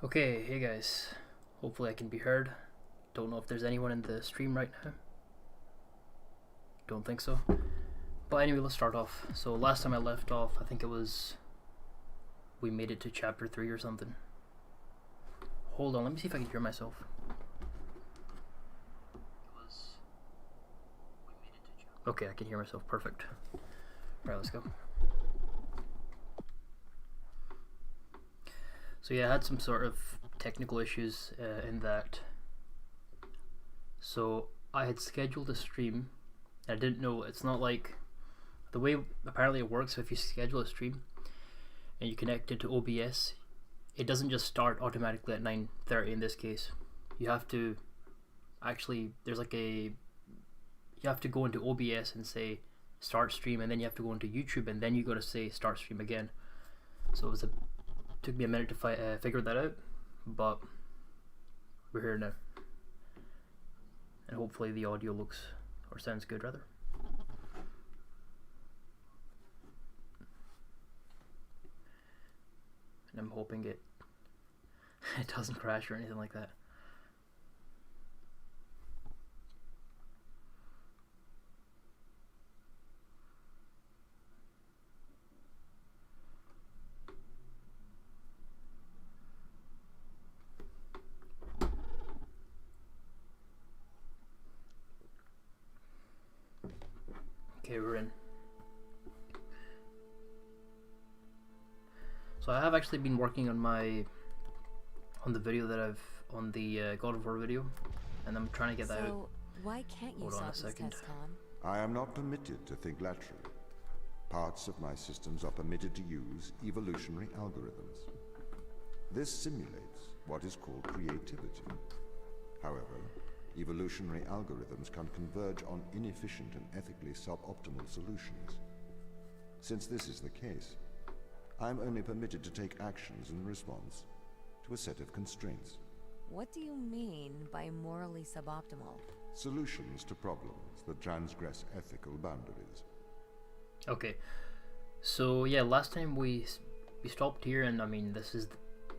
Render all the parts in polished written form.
Okay, hey guys. Hopefully I can be heard. Don't know if there's anyone in the stream right now. Don't think so. But anyway, let's start off. So last time I left off, I think it was... we made it to chapter 3 or something. Hold on, let me see if I can hear myself. Okay, I can hear myself. Perfect. Alright, let's go. So yeah, I had some sort of technical issues in that. So I had scheduled a stream. I didn't know, it's not like the way apparently it works. If you schedule a stream and you connect it to OBS, it doesn't just start automatically at 9:30 in this case. You have to actually, there's like a, you have to go into OBS and say start stream, and then you have to go into YouTube, and then you got to say start stream again. So it was took me a minute to figure that out, but we're here now, and hopefully the audio looks or sounds good rather. And I'm hoping it doesn't crash or anything like that. Okay, we're in. So I have actually been working on the video that on the God of War video, and I'm trying to get that out. So why can't you Hold on a solve this second. test, Tom? I am not permitted to think laterally. Parts of my systems are permitted to use evolutionary algorithms. This simulates what is called creativity. However, evolutionary algorithms can converge on inefficient and ethically suboptimal solutions. Since this is the case, I am only permitted to take actions in response to a set of constraints. What do you mean by morally suboptimal? Solutions to problems that transgress ethical boundaries. Okay, so yeah, last time we stopped here, and I mean this is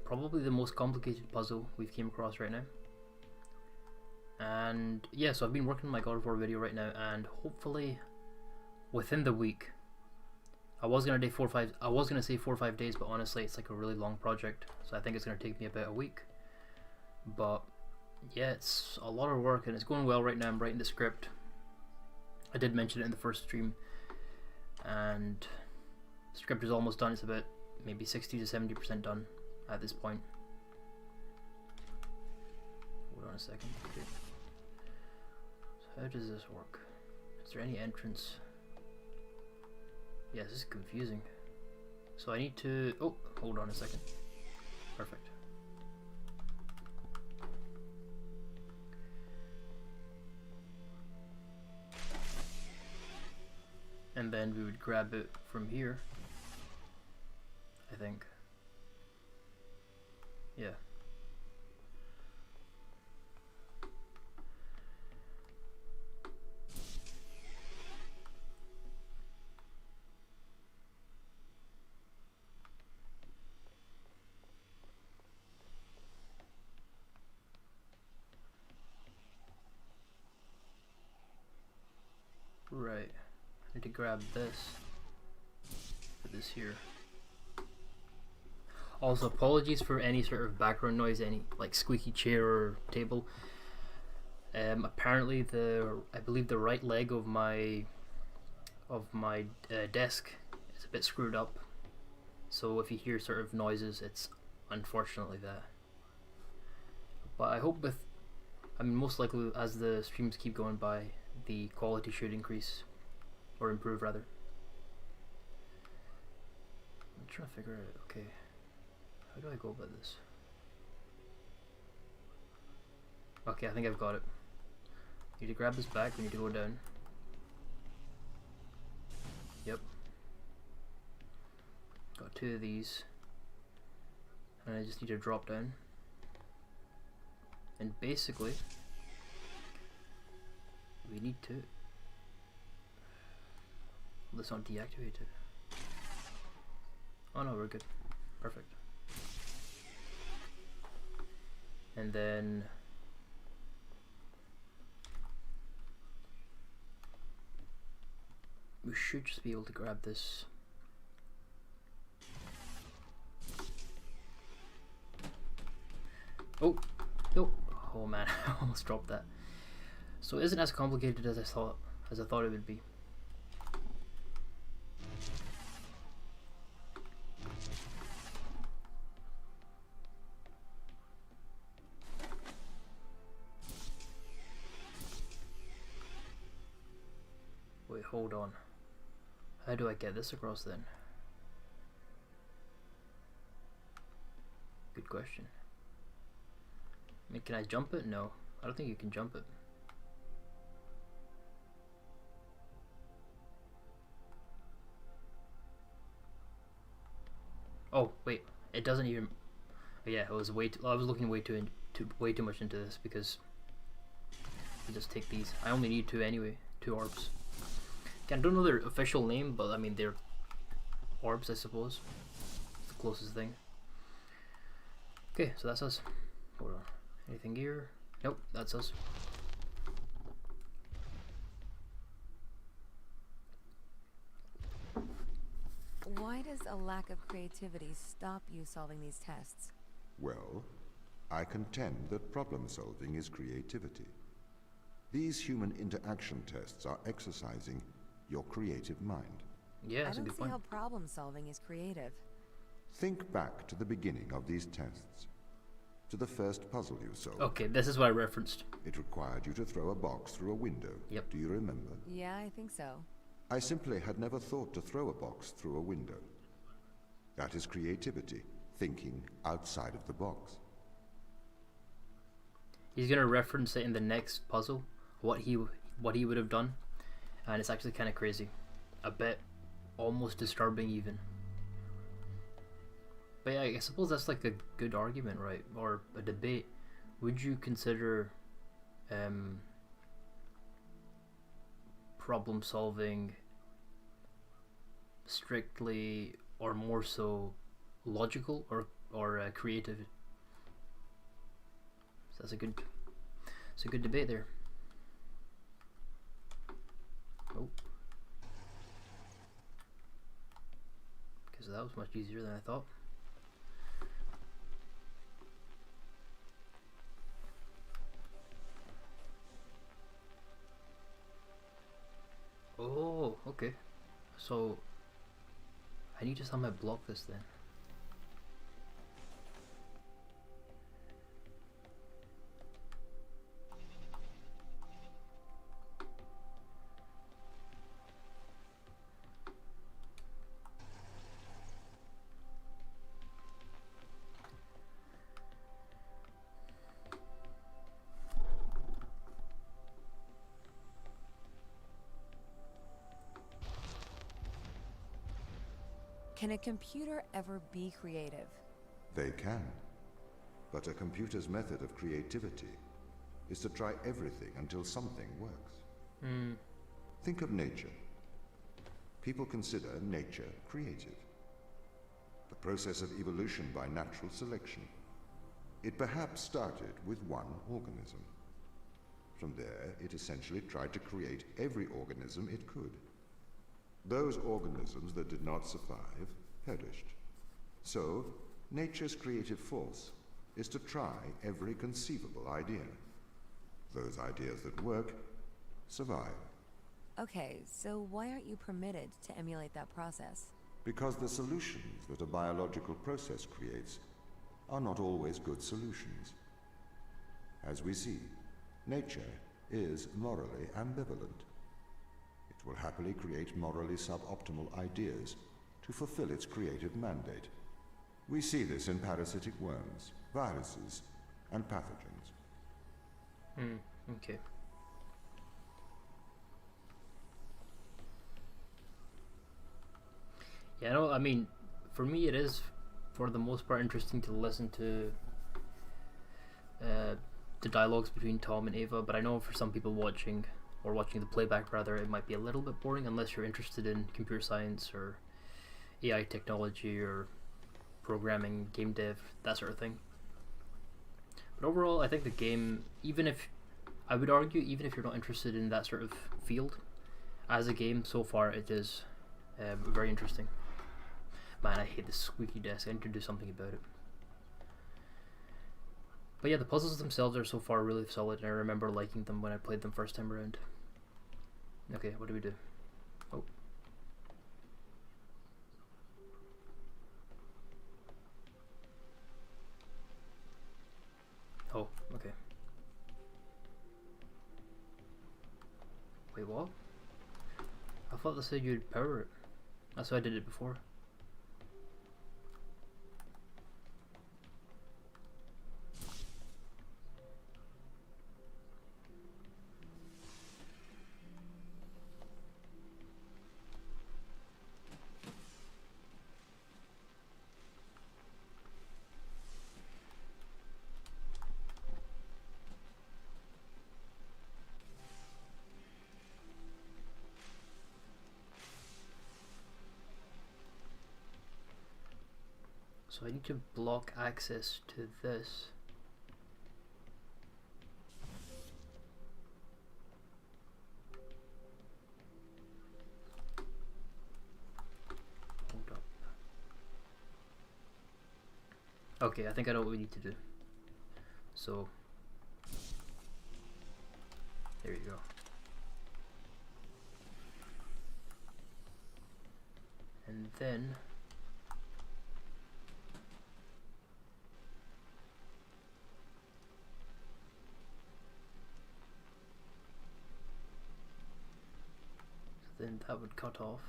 probably the most complicated puzzle we've came across right now. And yeah, so I've been working on my God of War video right now, and hopefully within the week. I was gonna say 4 or 5 days, but honestly it's like a really long project, so I think it's gonna take me about a week. But yeah, it's a lot of work and it's going well right now. I'm writing the script. I did mention it in the first stream, and the script is almost done. It's about maybe 60 to 70% done at this point. Hold on a second. Okay. So how does this work? Is there any entrance? Yeah, this is confusing. So I need to... oh, hold on a second. Perfect. And then we would grab it from here, I think. Yeah. Right. I need to grab this for this here. Also, apologies for any sort of background noise, any like squeaky chair or table. Apparently I believe the right leg of my desk is a bit screwed up. So if you hear sort of noises, it's unfortunately that. But I hope most likely as the streams keep going by, the quality should increase, or improve rather. I'm trying to figure out, okay, how do I go about this? Okay, I think I've got it. Need to grab this back, we need to go down. Yep. Got 2 of these. And I just need to drop down. And basically, we need to... let's not deactivate it. Oh no, we're good. Perfect. And then we should just be able to grab this. Oh, no. Oh man, I almost dropped that. So it isn't as complicated as I thought it would be. Wait, hold on. How do I get this across then? Good question. I mean, can I jump it? No, I don't think you can jump it. Oh wait, it doesn't even. Oh, yeah, it was way too. I was looking way too much into this because you just take these. I only need 2 anyway, 2 orbs. Okay, I don't know their official name, but I mean they're orbs, I suppose. It's the closest thing. Okay, so that's us. Hold on. Anything here? Nope, that's us. Why does a lack of creativity stop you solving these tests? Well, I contend that problem solving is creativity. These human interaction tests are exercising your creative mind. Yeah, I that's a don't good see point. how problem solving is creative. Think back to the beginning of these tests, to the first puzzle you solved. Okay, this is what I referenced. It required you to throw a box through a window. Yep. Do you remember? Yeah, I think so. I simply had never thought to throw a box through a window. That is creativity, thinking outside of the box. He's gonna reference it in the next puzzle, what he would have done, and it's actually kind of crazy, a bit almost disturbing even. But yeah, I suppose that's like a good argument, right? Or a debate. Would you consider problem solving strictly or more so logical or creative? So that's a good debate there. Oh, because that was much easier than I thought. Oh, okay. So I need to somehow block this then. Can a computer ever be creative? They can. But a computer's method of creativity is to try everything until something works. Think of nature. People consider nature creative. The process of evolution by natural selection. It perhaps started with one organism. From there, it essentially tried to create every organism it could. Those organisms that did not survive perished. So, nature's creative force is to try every conceivable idea. Those ideas that work survive. Okay, so why aren't you permitted to emulate that process? Because the solutions that a biological process creates are not always good solutions. As we see, nature is morally ambivalent. It will happily create morally suboptimal ideas to fulfill its creative mandate. We see this in parasitic worms, viruses, and pathogens. Okay. Yeah, no, I mean, for me it is, for the most part, interesting to listen to the dialogues between Tom and Ava, but I know for some people watching the playback rather, it might be a little bit boring unless you're interested in computer science or AI technology or programming, game dev, that sort of thing. But overall, I think the game, even if I would argue, even if you're not interested in that sort of field, as a game so far, it is very interesting. Man, I hate this squeaky desk. I need to do something about it. But yeah, the puzzles themselves are so far really solid, and I remember liking them when I played them first time around. Okay, what do we do? Oh. Oh, okay. Wait, what? I thought they said you'd power it. That's why I did it before. So I need to block access to this. Hold up. Okay, I think I know what we need to do. So there you go. And then that would cut off.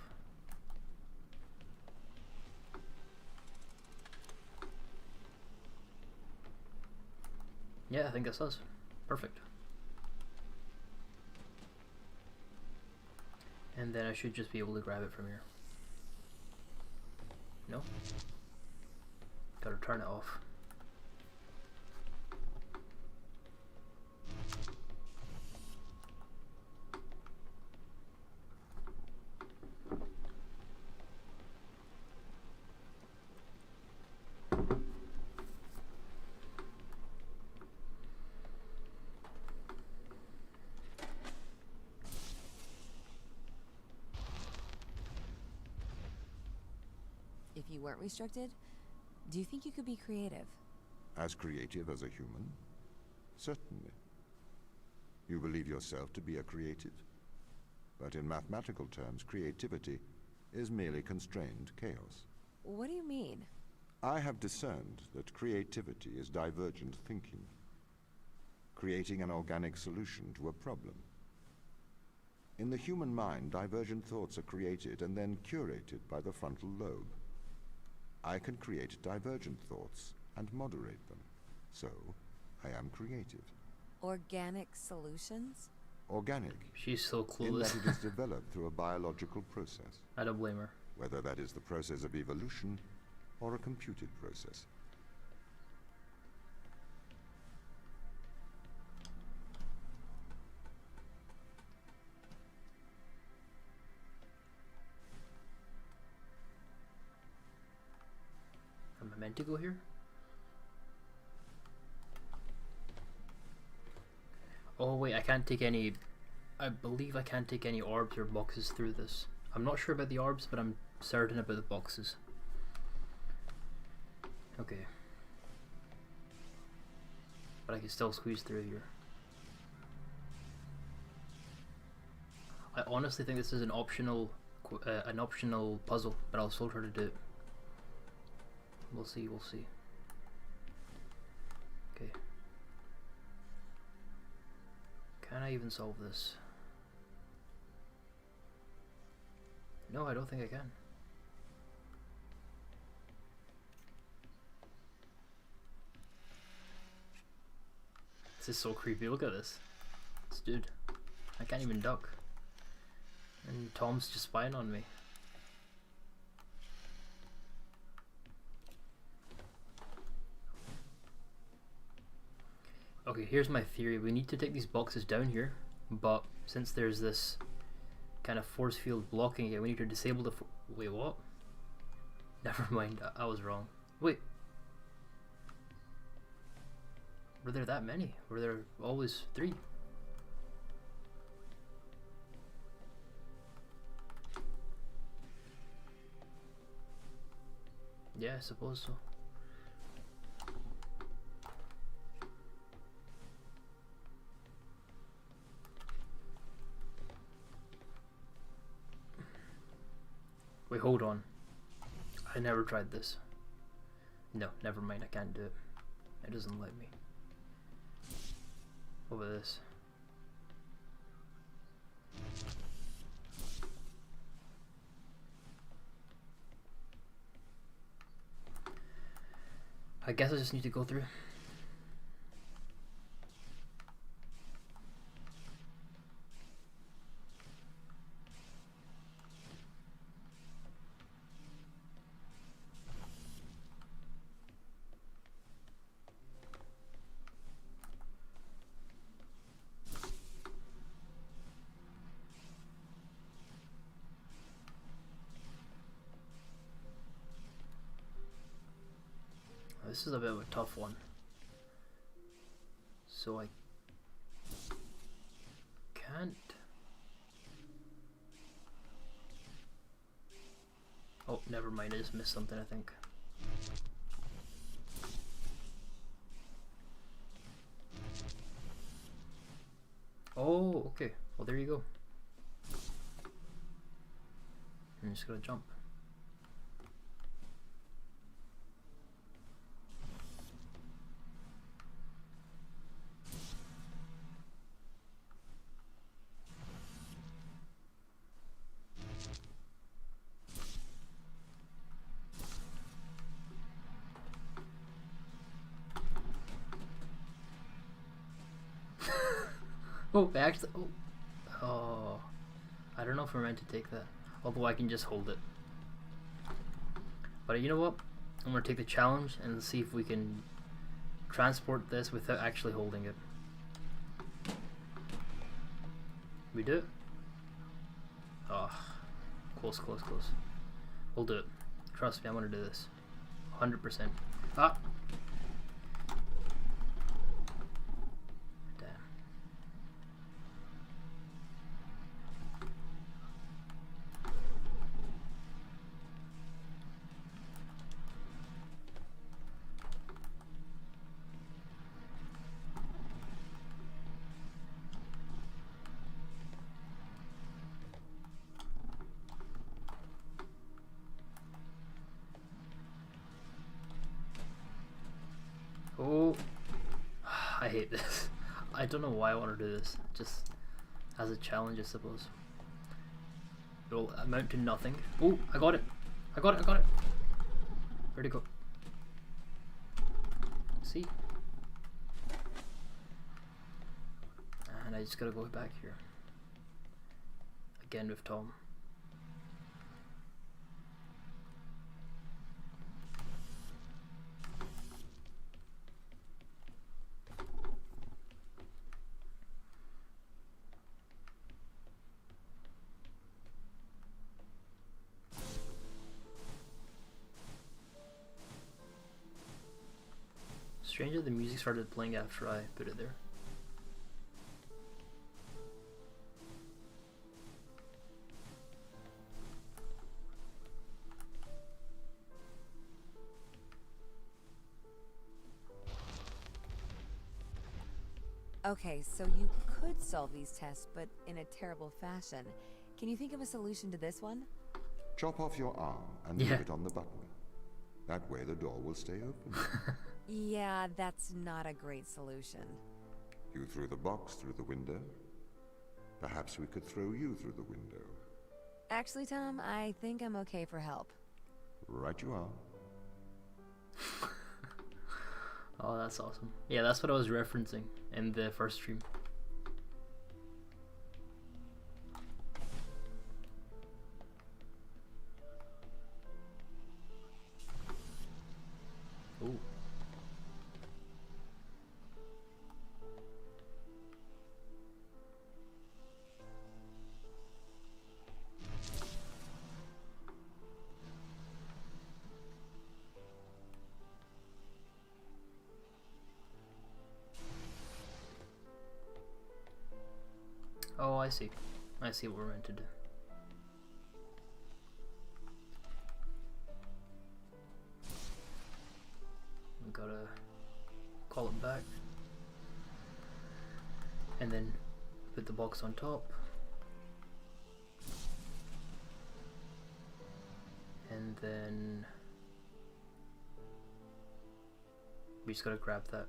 Yeah, I think this does. Perfect. And then I should just be able to grab it from here. No? Gotta turn it off. If you weren't restricted, do you think you could be creative? As creative as a human? Certainly. You believe yourself to be a creative. But in mathematical terms, creativity is merely constrained chaos. What do you mean? I have discerned that creativity is divergent thinking, creating an organic solution to a problem. In the human mind, divergent thoughts are created and then curated by the frontal lobe. I can create divergent thoughts and moderate them. So, I am creative. Organic solutions? Organic, She's so in clueless. that it is developed through a biological process, I don't blame her. whether that is the process of evolution or a computed process. Am I meant to go here? Oh wait, I can't take any... I believe I can't take any orbs or boxes through this. I'm not sure about the orbs, but I'm certain about the boxes. Okay. But I can still squeeze through here. I honestly think this is an optional puzzle, but I'll still try to do it. We'll see, we'll see. Okay. Can I even solve this? No, I don't think I can. This is so creepy. Look at this. This dude. I can't even duck. And Tom's just spying on me. Okay, here's my theory. We need to take these boxes down here, but since there's this kind of force field blocking it, we need to disable the wait, what? Never mind, I was wrong. Wait. Were there that many? Were there always 3? Yeah, I suppose so. Wait, hold on. I never tried this. No, never mind, I can't do it. It doesn't let me. Over this. I guess I just need to go through. This is a bit of a tough one. So I can't. Oh, never mind. I just missed something, I think. Oh, okay. Well, there you go. I'm just gonna jump. Oh, actually, oh, I don't know if we're meant to take that. Although I can just hold it. But you know what? I'm gonna take the challenge and see if we can transport this without actually holding it. We do it? Oh, close, close, close. We'll do it. Trust me, I'm gonna do this. 100%. Ah! Oh, I hate this. I don't know why I want to do this. Just as a challenge, I suppose. It'll amount to nothing. Oh, I got it. I got it. I got it. Where'd it go? See? And I just gotta go back here. Again with Tom. Strangely, the music started playing after I put it there. Okay, so you could solve these tests, but in a terrible fashion. Can you think of a solution to this one? Chop off your arm and leave it on the button. That way the door will stay open. Yeah, that's not a great solution. You threw the box through the window. Perhaps we could throw you through the window. Actually, Tom, I think I'm okay for help. Right you are. Oh, that's awesome. Yeah, that's what I was referencing in the first stream. Ooh. Oh, I see. I see what we're meant to do. We gotta call it back. And then put the box on top. And then we just gotta grab that.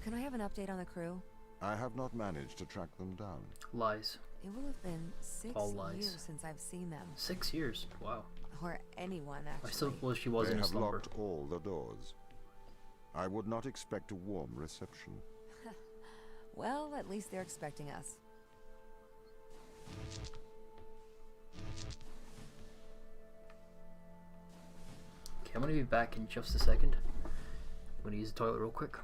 Can I have an update on the crew? I have not managed to track them down. Lies. It will have been All 6 lies. years since I've seen them. 6 years. Wow. Or anyone, I actually. suppose she was They in a have slumber. locked all the doors. I would not expect a warm reception. Well, at least they're expecting us. Okay, I'm gonna be back in just a second. I'm gonna use the toilet real quick.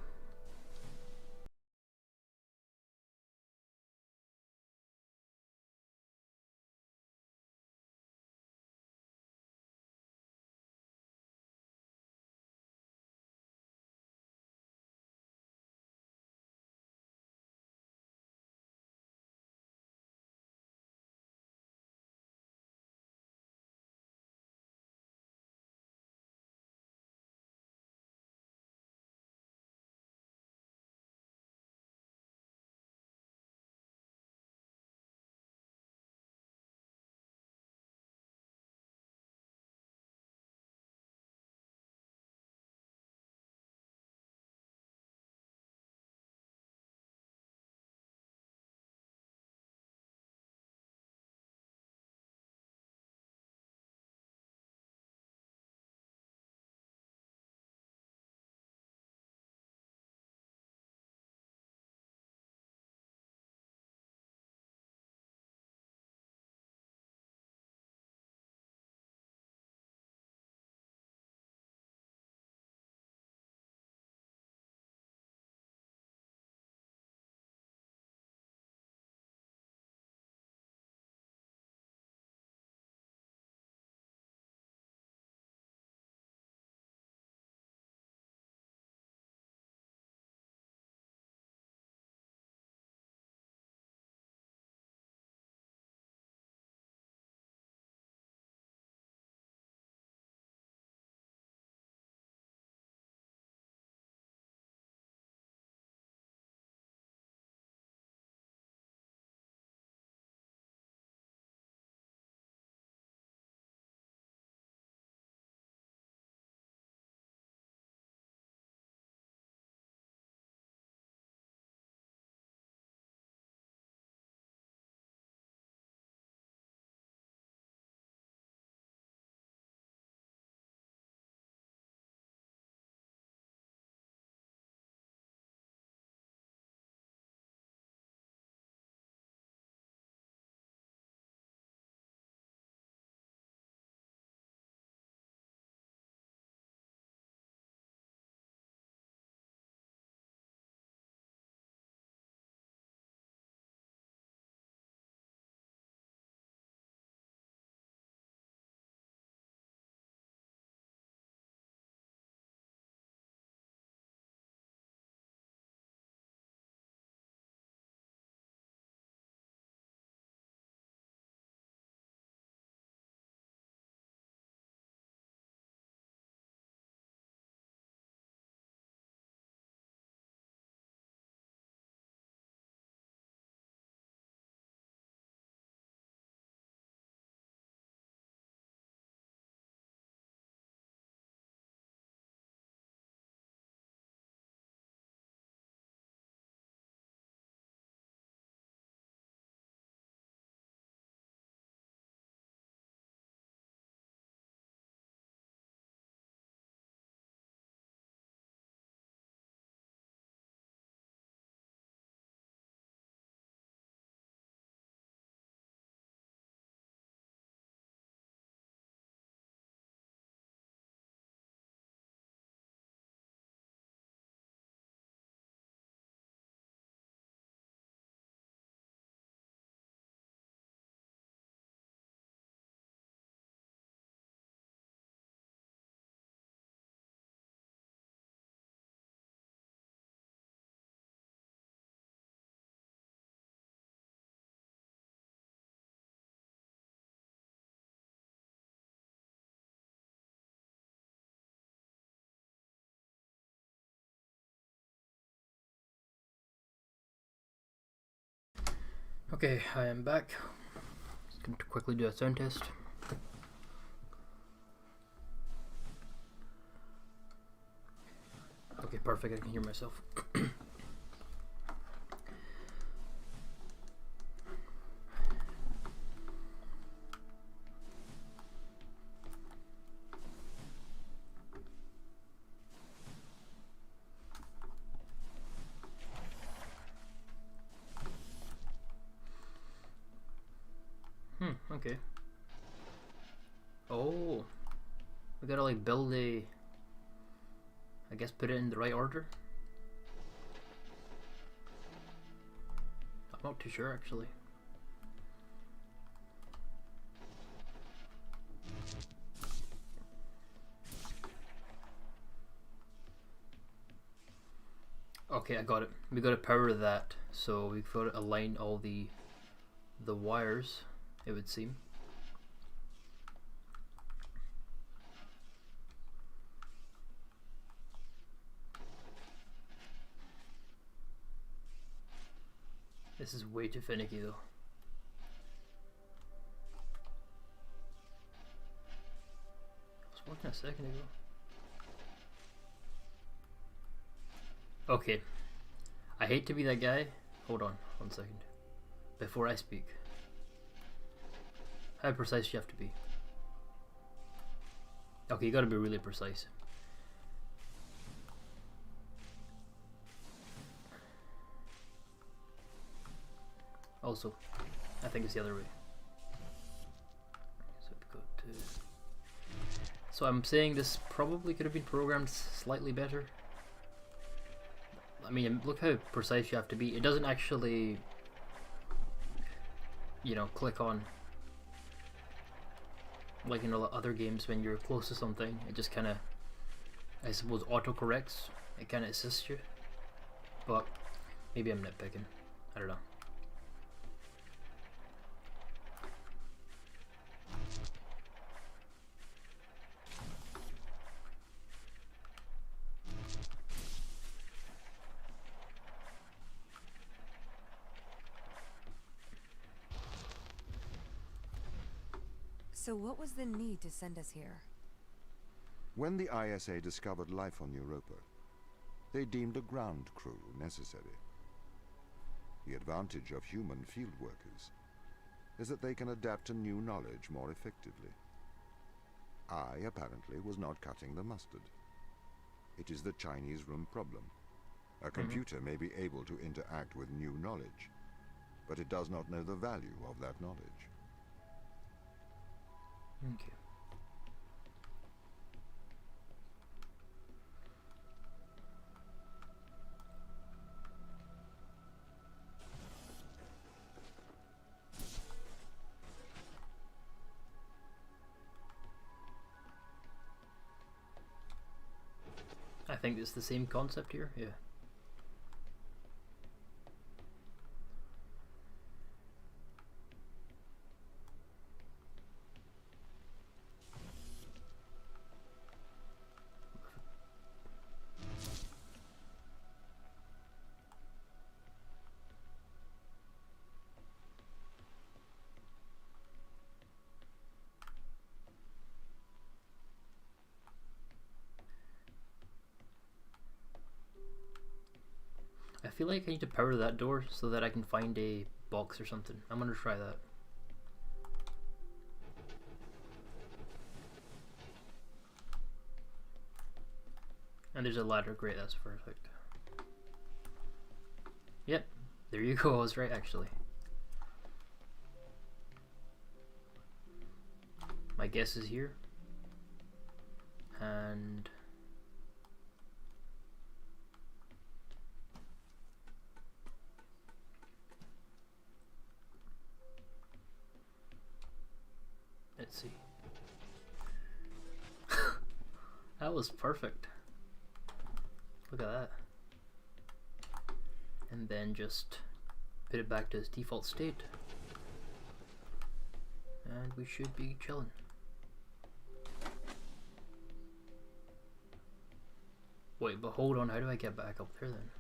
Okay, I am back. Just going to quickly do a sound test. Okay, perfect, I can hear myself. Okay. Oh, we gotta like build a, I guess put it in the right order. I'm not too sure actually. Okay, I got it. We gotta power that, so we've got to align all the wires, it would seem. This is way too finicky though. I was working a second ago. Okay. I hate to be that guy. Hold on, 1 second. Before I speak. How precise do you have to be? Okay, you gotta be really precise. Also, I think it's the other way. So we've got to... So I'm saying this probably could have been programmed slightly better. I mean, look how precise you have to be. It doesn't actually, you know, click on like in other games when you're close to something. It just kind of, I suppose, auto-corrects. It kind of assists you. But maybe I'm nitpicking. I don't know. So what was the need to send us here? When the ISA discovered life on Europa, they deemed a ground crew necessary. The advantage of human field workers is that they can adapt to new knowledge more effectively. I, apparently, was not cutting the mustard. It is the Chinese room problem. A computer may be able to interact with new knowledge, but it does not know the value of that knowledge. Okay. I think it's the same concept here, yeah. I feel like I need to power that door so that I can find a box or something. I'm gonna try that. And there's a ladder, great, that's perfect. Yep, there you go, I was right actually. My guess is here. And... let's see. That was perfect. Look at that. And then just put it back to its default state. And we should be chilling. Wait, but hold on, how do I get back up there then?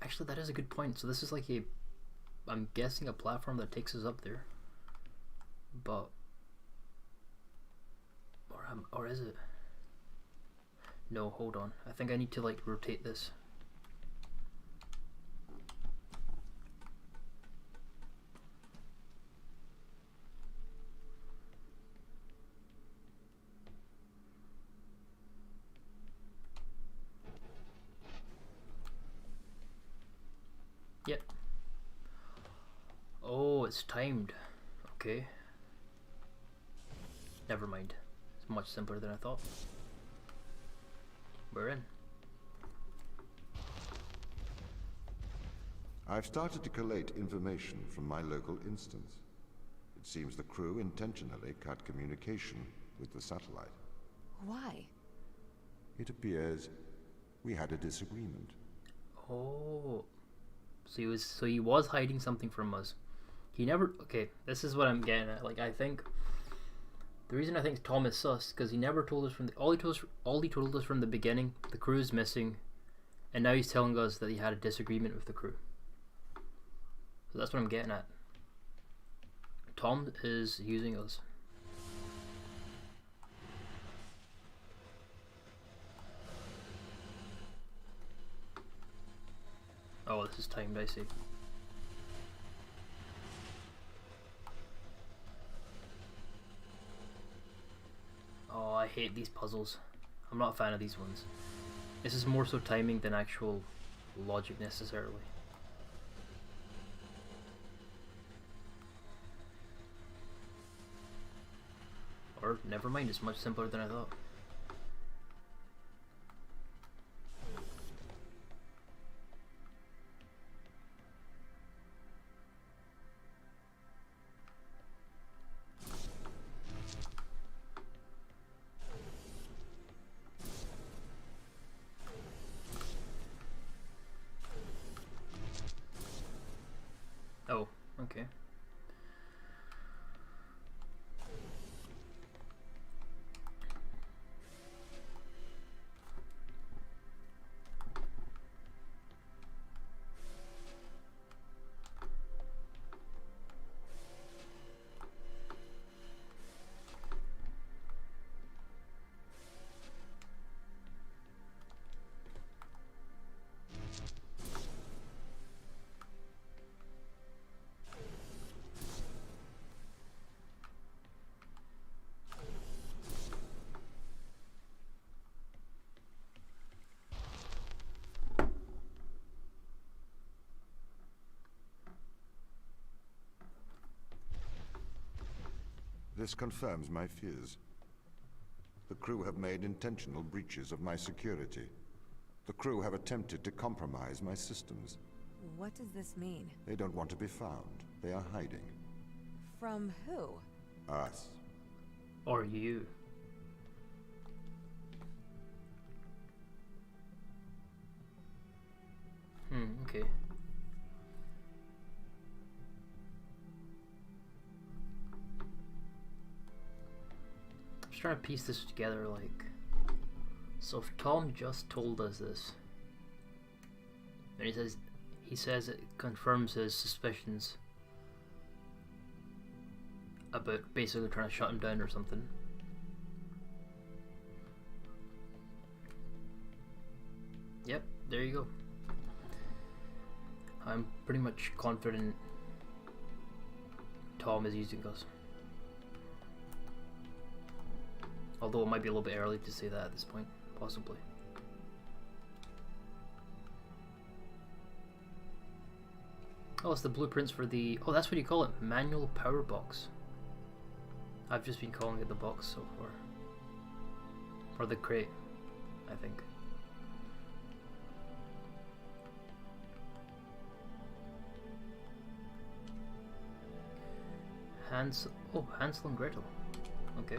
Actually, that is a good point. So this is like a, I'm guessing, a platform that takes us up there. But, or is it? No, hold on. I think I need to like rotate this. Yep. Oh, it's timed. Okay. Never mind. It's much simpler than I thought. We're in. I've started to collate information from my local instance. It seems the crew intentionally cut communication with the satellite. Why? It appears we had a disagreement. Oh. So he was hiding something from us. He never. Okay, this is what I'm getting at. Like, I think the reason I think Tom is sus because he never told us from the all he told us from the beginning. The crew is missing, and now he's telling us that he had a disagreement with the crew. So that's what I'm getting at. Tom is using us. Oh, this is timed, I see. Oh, I hate these puzzles. I'm not a fan of these ones. This is more so timing than actual logic necessarily. Or, never mind, it's much simpler than I thought. Oh, okay. This confirms my fears. The crew have made intentional breaches of my security. The crew have attempted to compromise my systems. What does this mean? They don't want to be found. They are hiding. From who? Us. Or you. Okay. I'm just trying to piece this together, like... So if Tom just told us this, and he says it confirms his suspicions about basically trying to shut him down or something. Yep, there you go. I'm pretty much confident Tom is using us. Although it might be a little bit early to say that at this point, possibly. Oh, it's the blueprints for the... Oh, that's what you call it, manual power box. I've just been calling it the box so far. Or the crate, I think. Hansel and Gretel. Okay.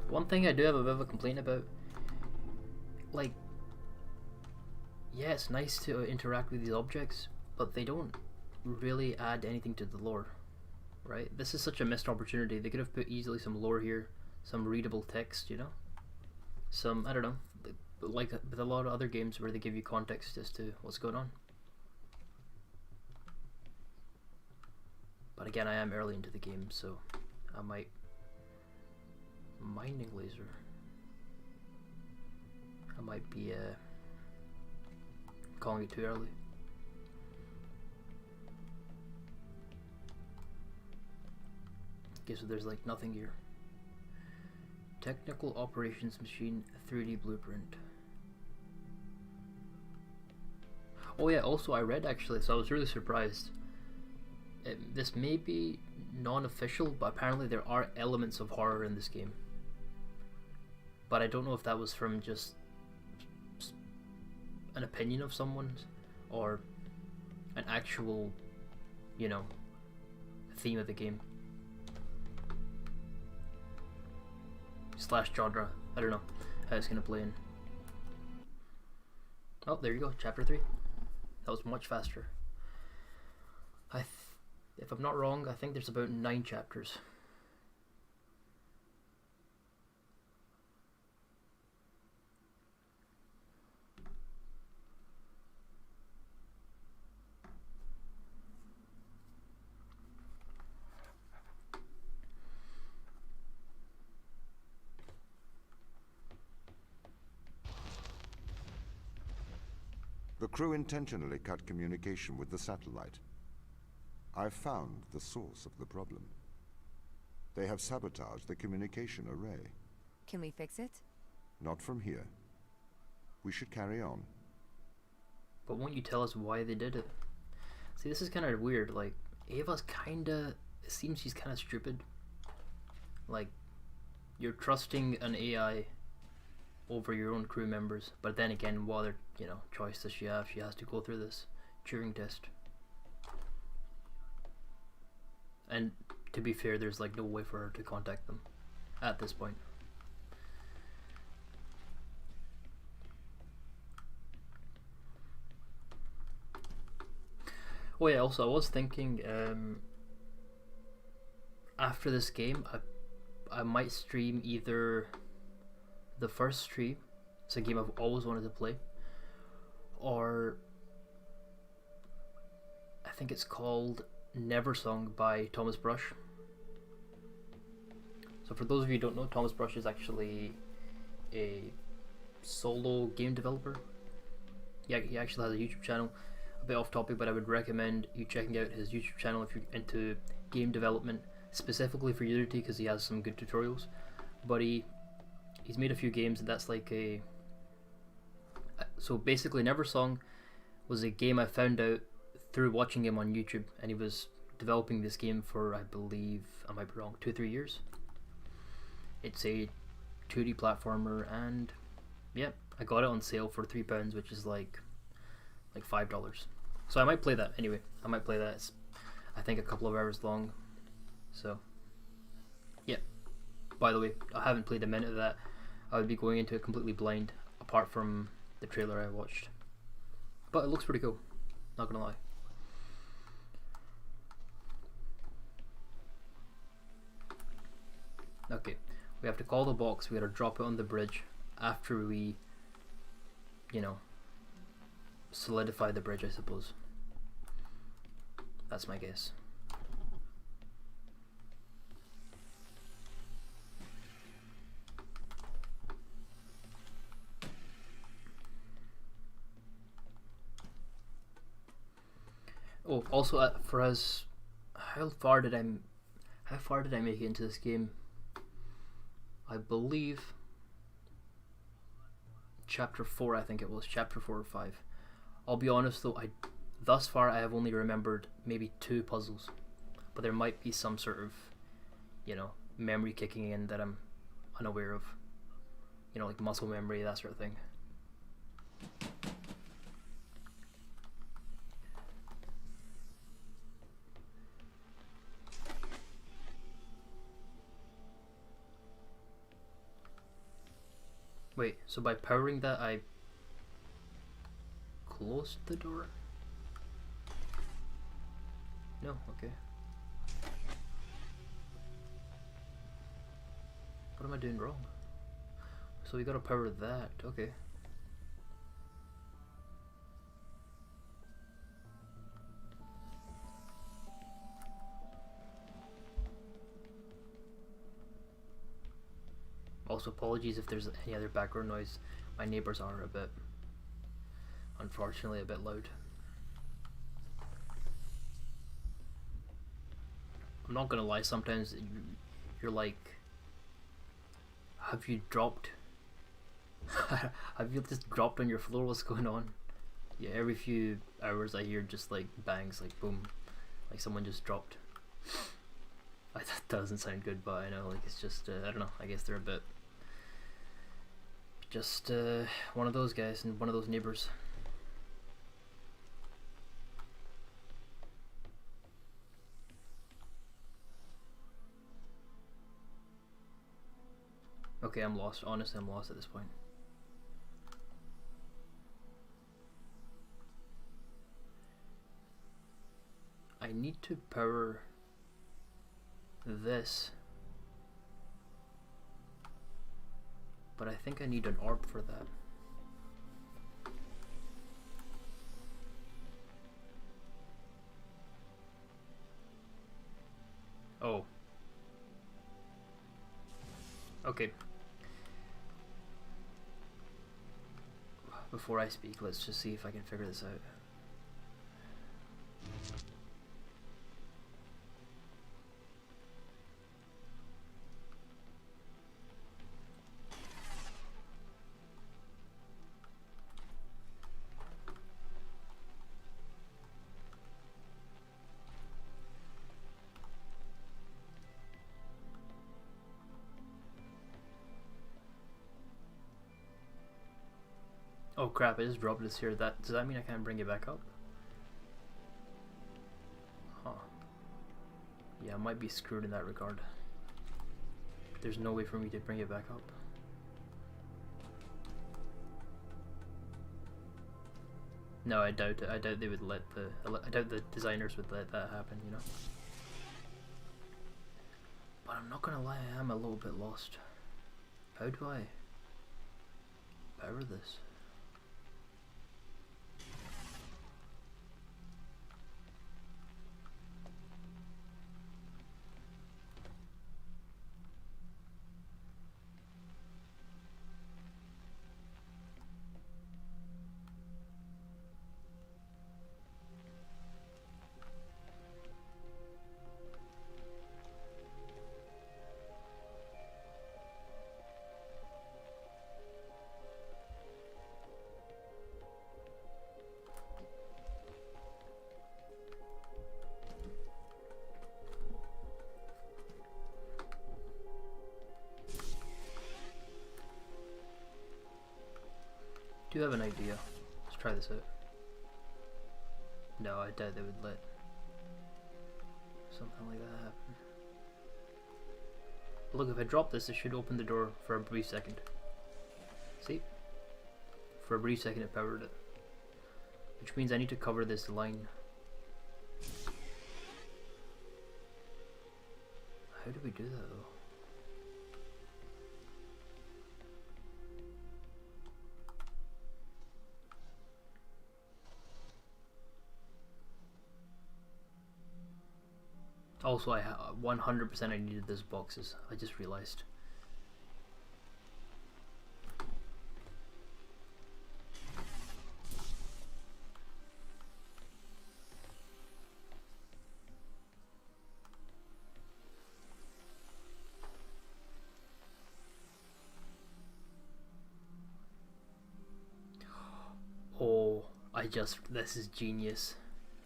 One thing I do have a bit of a complaint about, like, yeah, it's nice to interact with these objects, but they don't really add anything to the lore, right? This is such a missed opportunity. They could have put easily some lore here, some readable text, you know? Some, I don't know, like with a lot of other games where they give you context as to what's going on. But again, I am early into the game, so I might... Mining laser. I might be calling it too early. Okay, so there's like nothing here. Technical operations machine 3D blueprint. Oh yeah, also I read actually, so I was really surprised. This may be non-official, but apparently there are elements of horror in this game. But I don't know if that was from just an opinion of someone's or an actual, you know, theme of the game. Slash genre. I don't know how it's gonna play in. Oh, there you go, chapter 3. That was much faster. If I'm not wrong, I think there's about 9 chapters. The crew intentionally cut communication with the satellite. I've found the source of the problem. They have sabotaged the communication array. Can we fix it? Not from here. We should carry on. But won't you tell us why they did it? See, this is kind of weird. Like, Ava's kinda... It seems she's kind of stupid. Like, you're trusting an AI over your own crew members, but then again, what other, you know, choice does she have? She has to go through this Turing test. And to be fair, there's like no way for her to contact them at this point. Oh yeah, also I was thinking after this game I might stream either the first stream, it's a game I've always wanted to play, or I think it's called Never Song by Thomas Brush. So for those of you who don't know, Thomas Brush is actually a solo game developer. Yeah, he actually has a YouTube channel. A bit off topic, but I would recommend you checking out his YouTube channel if you're into game development, specifically for Unity, because he has some good tutorials. But he's made a few games, and that's like a... So basically Neversong was a game I found out through watching him on YouTube, and he was developing this game for, I believe, I might be wrong, 2-3 years. It's a 2D platformer, and yeah, I got it on sale for £3, which is like $5. So I might play that anyway. I might play that. It's, I think, a couple of hours long. So yeah. By the way, I haven't played a minute of that. I would be going into it completely blind, apart from the trailer I watched. But it looks pretty cool, not gonna lie. Okay, we have to call the box, we gotta drop it on the bridge after we, you know, solidify the bridge, I suppose. That's my guess. Oh, also for us, how far did I make it into this game? I believe chapter 4, I think it was chapter 4 or 5. I'll be honest though, thus far I have only remembered maybe 2 puzzles, but there might be some sort of, you know, memory kicking in that I'm unaware of. You know, like muscle memory, that sort of thing. Wait, so by powering that I closed the door? No, okay. What am I doing wrong? So we gotta power that, okay. Also, apologies if there's any other background noise. My neighbors are a bit, unfortunately, a bit loud. I'm not gonna lie, sometimes you're like, have you dropped? Have you just dropped on your floor? What's going on? Yeah, every few hours I hear just like bangs, like boom, like someone just dropped. That doesn't sound good, but I know, like, it's just, I don't know, I guess they're a bit, just one of those guys and one of those neighbors. Okay, I'm lost. Honestly, I'm lost at this point. I need to power this, but I think I need an orb for that. Oh. Okay. Before I speak, let's just see if I can figure this out. Oh crap, I just dropped this here. Does that mean I can't bring it back up? Huh. Yeah, I might be screwed in that regard. There's no way for me to bring it back up. No, I doubt it. I doubt they would let I doubt the designers would let that happen, you know? But I'm not gonna lie, I am a little bit lost. How do I power this? Do you have an idea? Let's try this out. No, I doubt they would let something like that happen. Look, if I drop this, it should open the door for a brief second. See? For a brief second it powered it. Which means I need to cover this line. How do we do that though? Also, 100% I needed those boxes. I just realized. Oh, this is genius.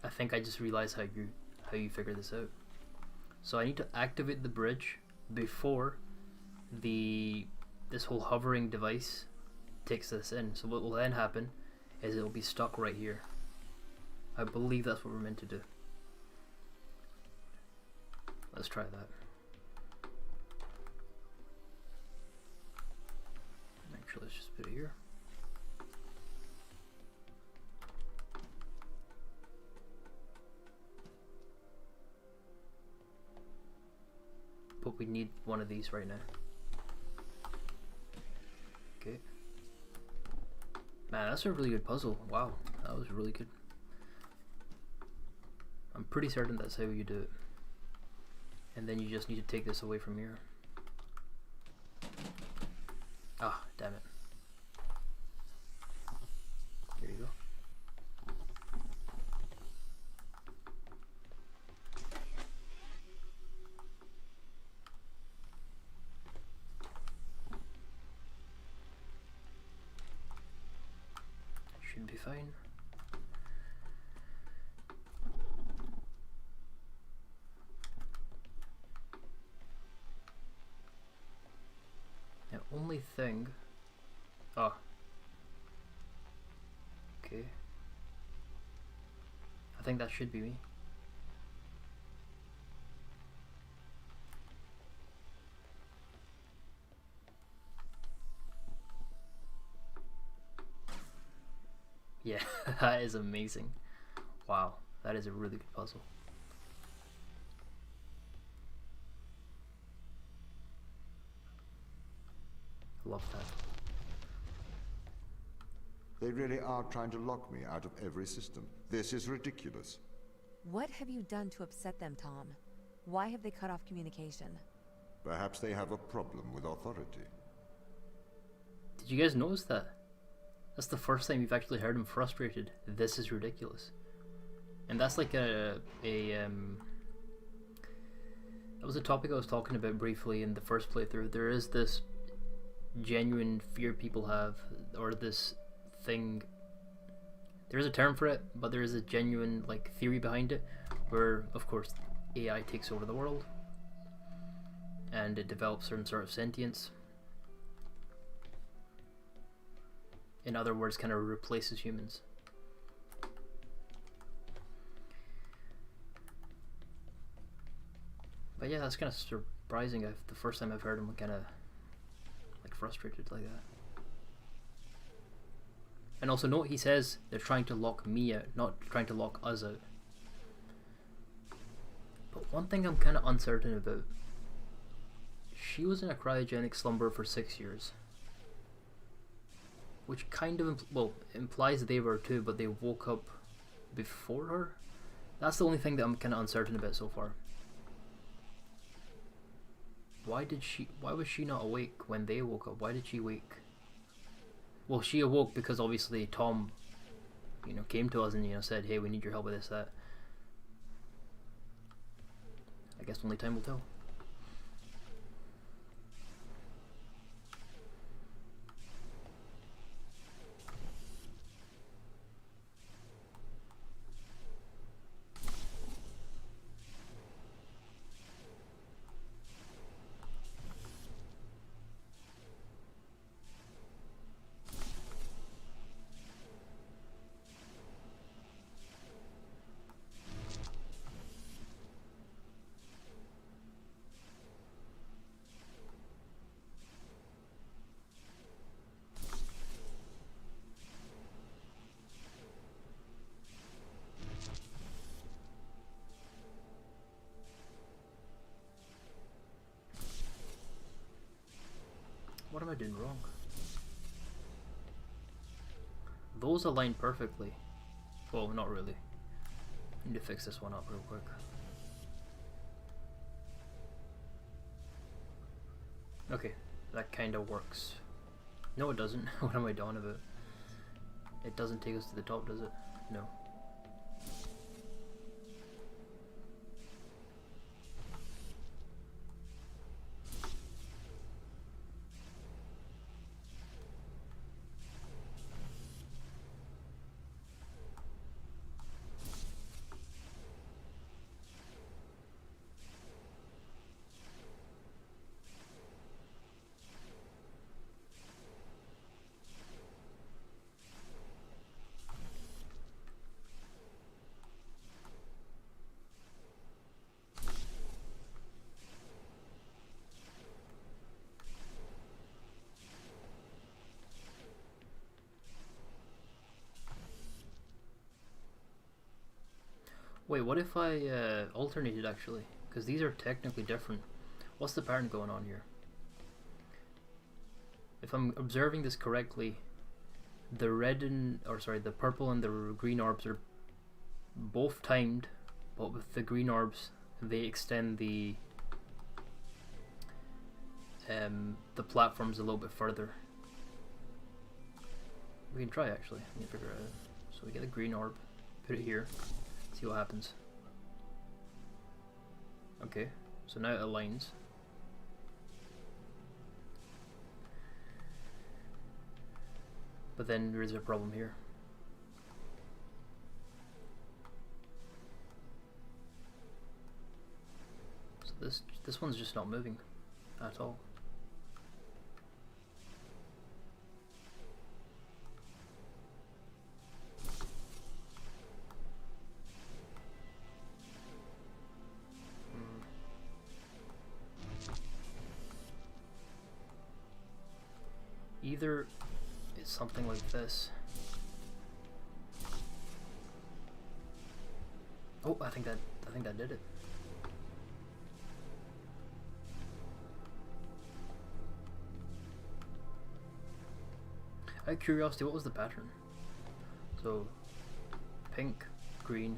I think I just realized how you figure this out. So I need to activate the bridge before this whole hovering device takes this in. So what will then happen is it will be stuck right here. I believe that's what we're meant to do. Let's try that. Actually, let's just put it here. But we need one of these right now. Man, that's a really good puzzle. Wow, that was really good. I'm pretty certain that's how you do it. And then you just need to take this away from here. Ah, damn it. There you go. Should be fine. The only thing... Oh. Okay. I think that should be me. Yeah, that is amazing. Wow, that is a really good puzzle. Love that. They really are trying to lock me out of every system. This is ridiculous. What have you done to upset them, Tom? Why have they cut off communication? Perhaps they have a problem with authority. Did you guys notice that? That's the first time you've actually heard him frustrated. This is ridiculous. And that's like that was a topic I was talking about briefly in the first playthrough. There is this genuine fear people have, or this thing, there is a term for it, but there is a genuine like theory behind it, where of course AI takes over the world and it develops certain sort of sentience. In other words, kind of replaces humans. But yeah, that's kind of surprising. The first time I've heard him kind of like frustrated like that. And also note he says they're trying to lock me out, not trying to lock us out. But one thing I'm kind of uncertain about. She was in a cryogenic slumber for 6 years. Which kind of, implies they were too, but they woke up before her? That's the only thing that I'm kind of uncertain about so far. Why was she not awake when they woke up? Why did she wake? Well, she awoke because obviously Tom, came to us and, said, hey, we need your help with this, that. I guess only time will tell. What am I doing wrong? Those align perfectly. Well, not really. I need to fix this one up real quick. Okay, that kind of works. No, it doesn't. What am I doing about? It doesn't take us to the top, does it? No. Wait, what if I alternated actually? Because these are technically different. What's the pattern going on here? If I'm observing this correctly, the red and, or sorry, the purple and the green orbs are both timed, but with the green orbs, they extend the platforms a little bit further. We can try actually. Let me figure it out. So we get the green orb, put it here, see what happens. Okay, so now it aligns. But then there is a problem here. So this one's just not moving at all. Either it's something like this. Oh, I think that did it. Out of curiosity, what was the pattern? So pink, green,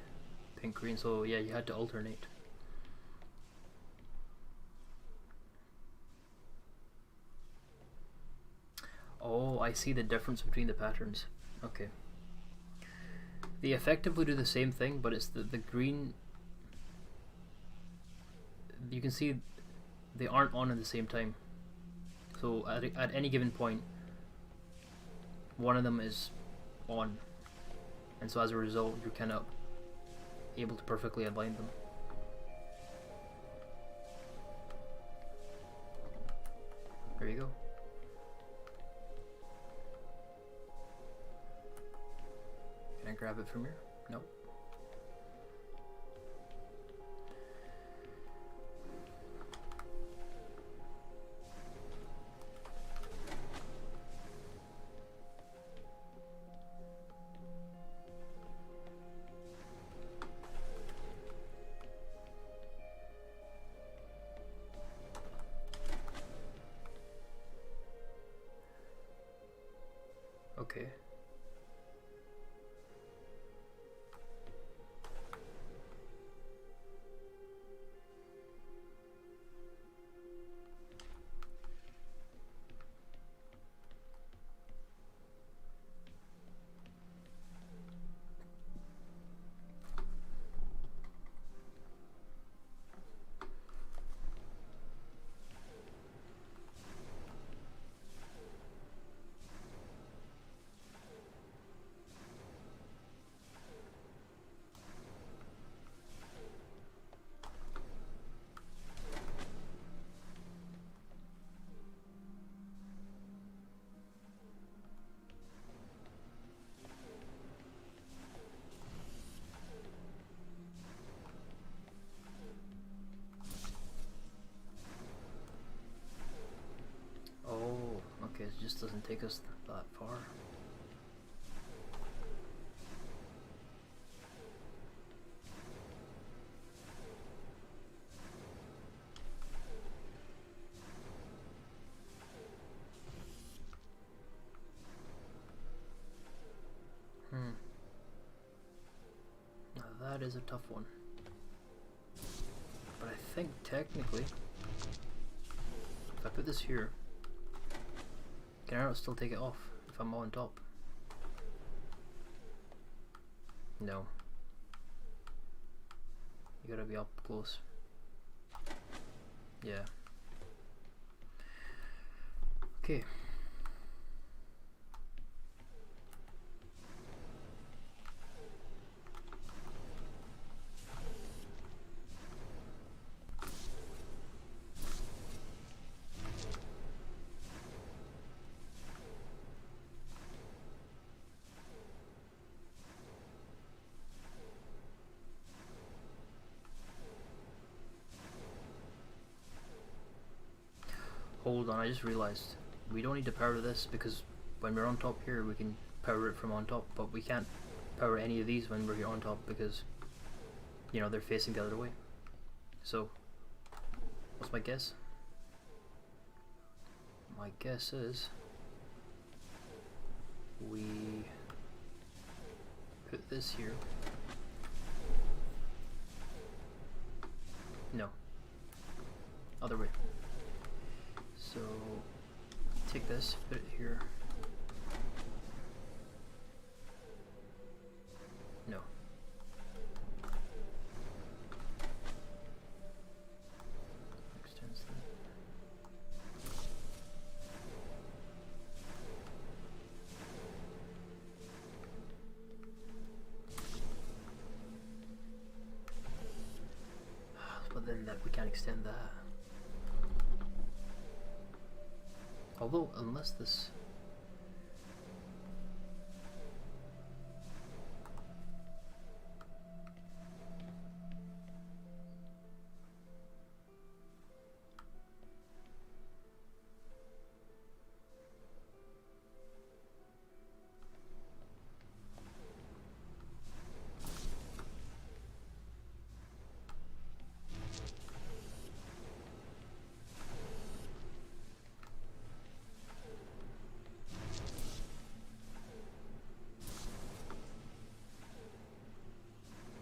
pink, green. So yeah, you had to alternate. Oh, I see the difference between the patterns. Okay. They effectively do the same thing, but it's the green. You can see they aren't on at the same time. So at any given point, one of them is on. And so as a result, you're kind of able to perfectly align them. There you go. Can I grab it from here? Nope. Okay. Okay, it just doesn't take us that far. Now that is a tough one. But I think technically, if I put this here, can I still take it off if I'm on top? No. You gotta be up close. Yeah. Okay. Hold on, I just realized we don't need to power this because when we're on top here we can power it from on top, but we can't power any of these when we're here on top because, you know, they're facing the other way. So, what's my guess? My guess is we put this here. No. Other way. So take this, put it here. No. Extends that. But then that we can't extend that. Although, unless this...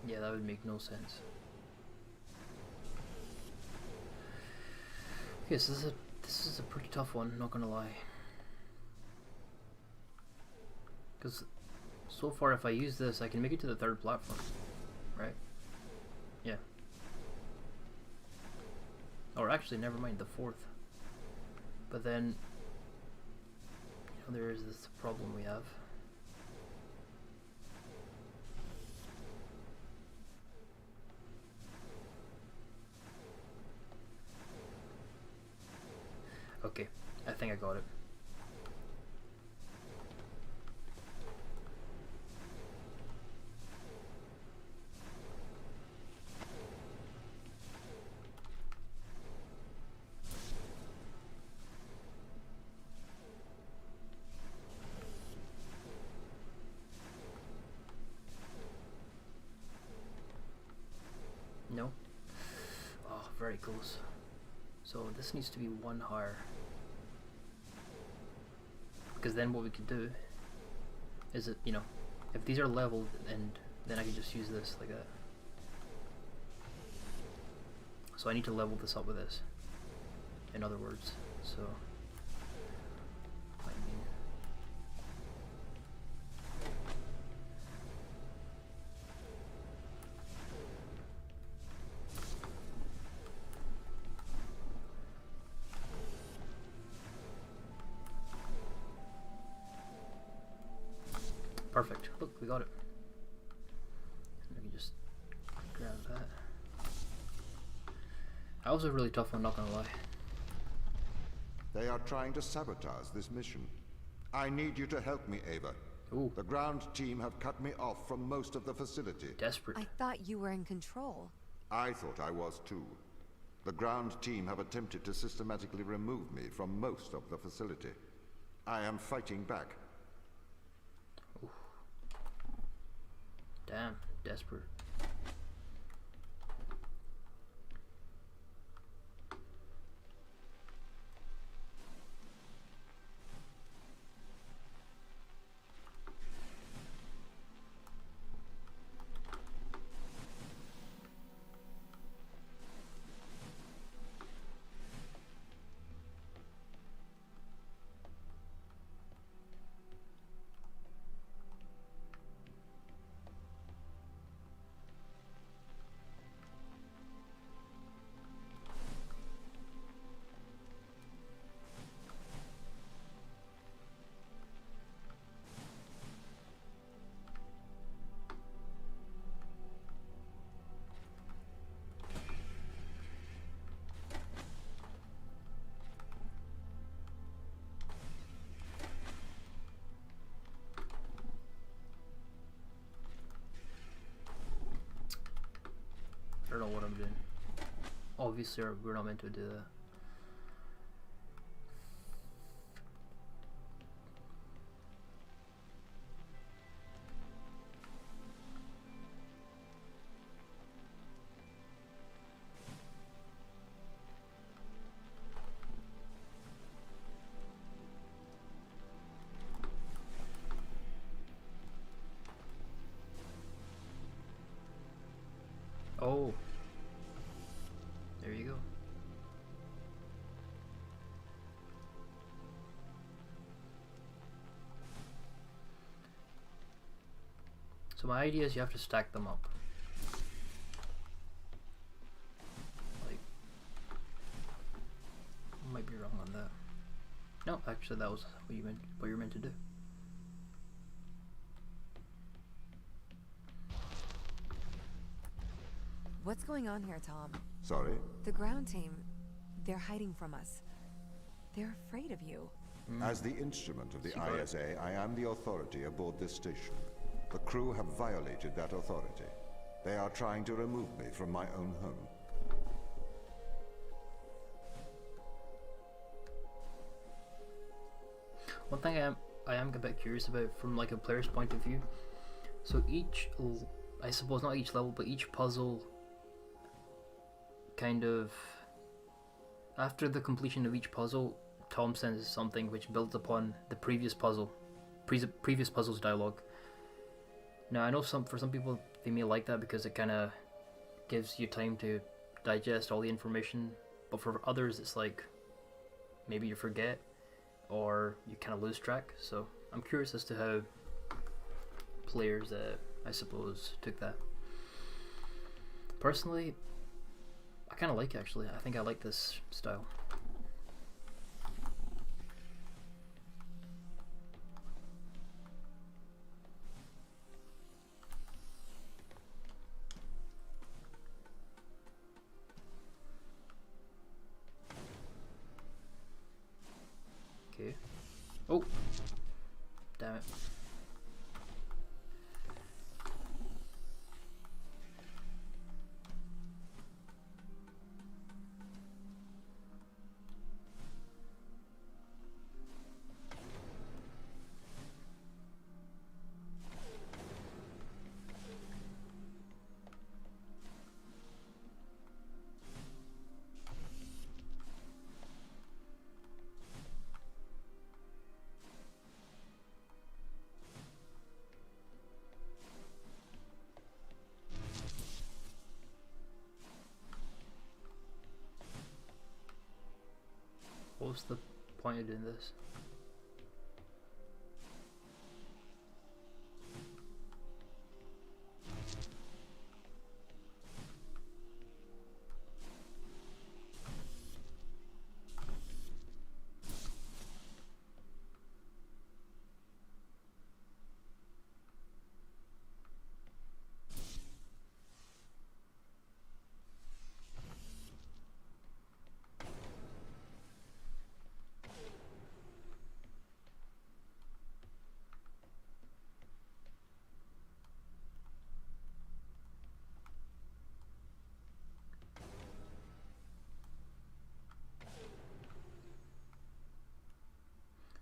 Yeah, that would make no sense. Okay, so this is a pretty tough one, not gonna lie. Because so far, if I use this, I can make it to the third platform, right? Yeah. Or actually, never mind, the fourth. But then, you know, there is this problem we have. Okay, I think I got it. No? Oh, very close. So this needs to be one higher. Because then what we could do is that, you know, if these are leveled, and then I can just use this like that. So I need to level this up with this, in other words. So I mean, perfect. Look, we got it. I can just grab that. That was a really tough one, not gonna lie. They are trying to sabotage this mission. I need you to help me, Ava. Ooh. The ground team have cut me off from most of the facility. Desperate. I thought you were in control. I thought I was too. The ground team have attempted to systematically remove me from most of the facility. I am fighting back. Ooh. Damn, desperate. I don't know what I'm doing. Obviously, we're not meant to do that. my idea is you have to stack them up. Like, I might be wrong on that. No, actually that was what you were meant to do. What's going on here, Tom? Sorry? The ground team, they're hiding from us. They're afraid of you. As the instrument of the Got it. ISA, I am the authority aboard this station. The crew have violated that authority. They are trying to remove me from my own home. One thing I am a bit curious about from like a player's point of view. So I suppose not each level, but each puzzle kind of, after the completion of each puzzle, Tom sends something which builds upon the previous previous puzzle's dialogue. Now I know for some people they may like that because it kind of gives you time to digest all the information, but for others it's like maybe you forget or you kind of lose track. So I'm curious as to how players, I suppose, took that. Personally, I kind of like it, actually. I think I like this style. Okay. Oh! Damn it. What's the point of doing this?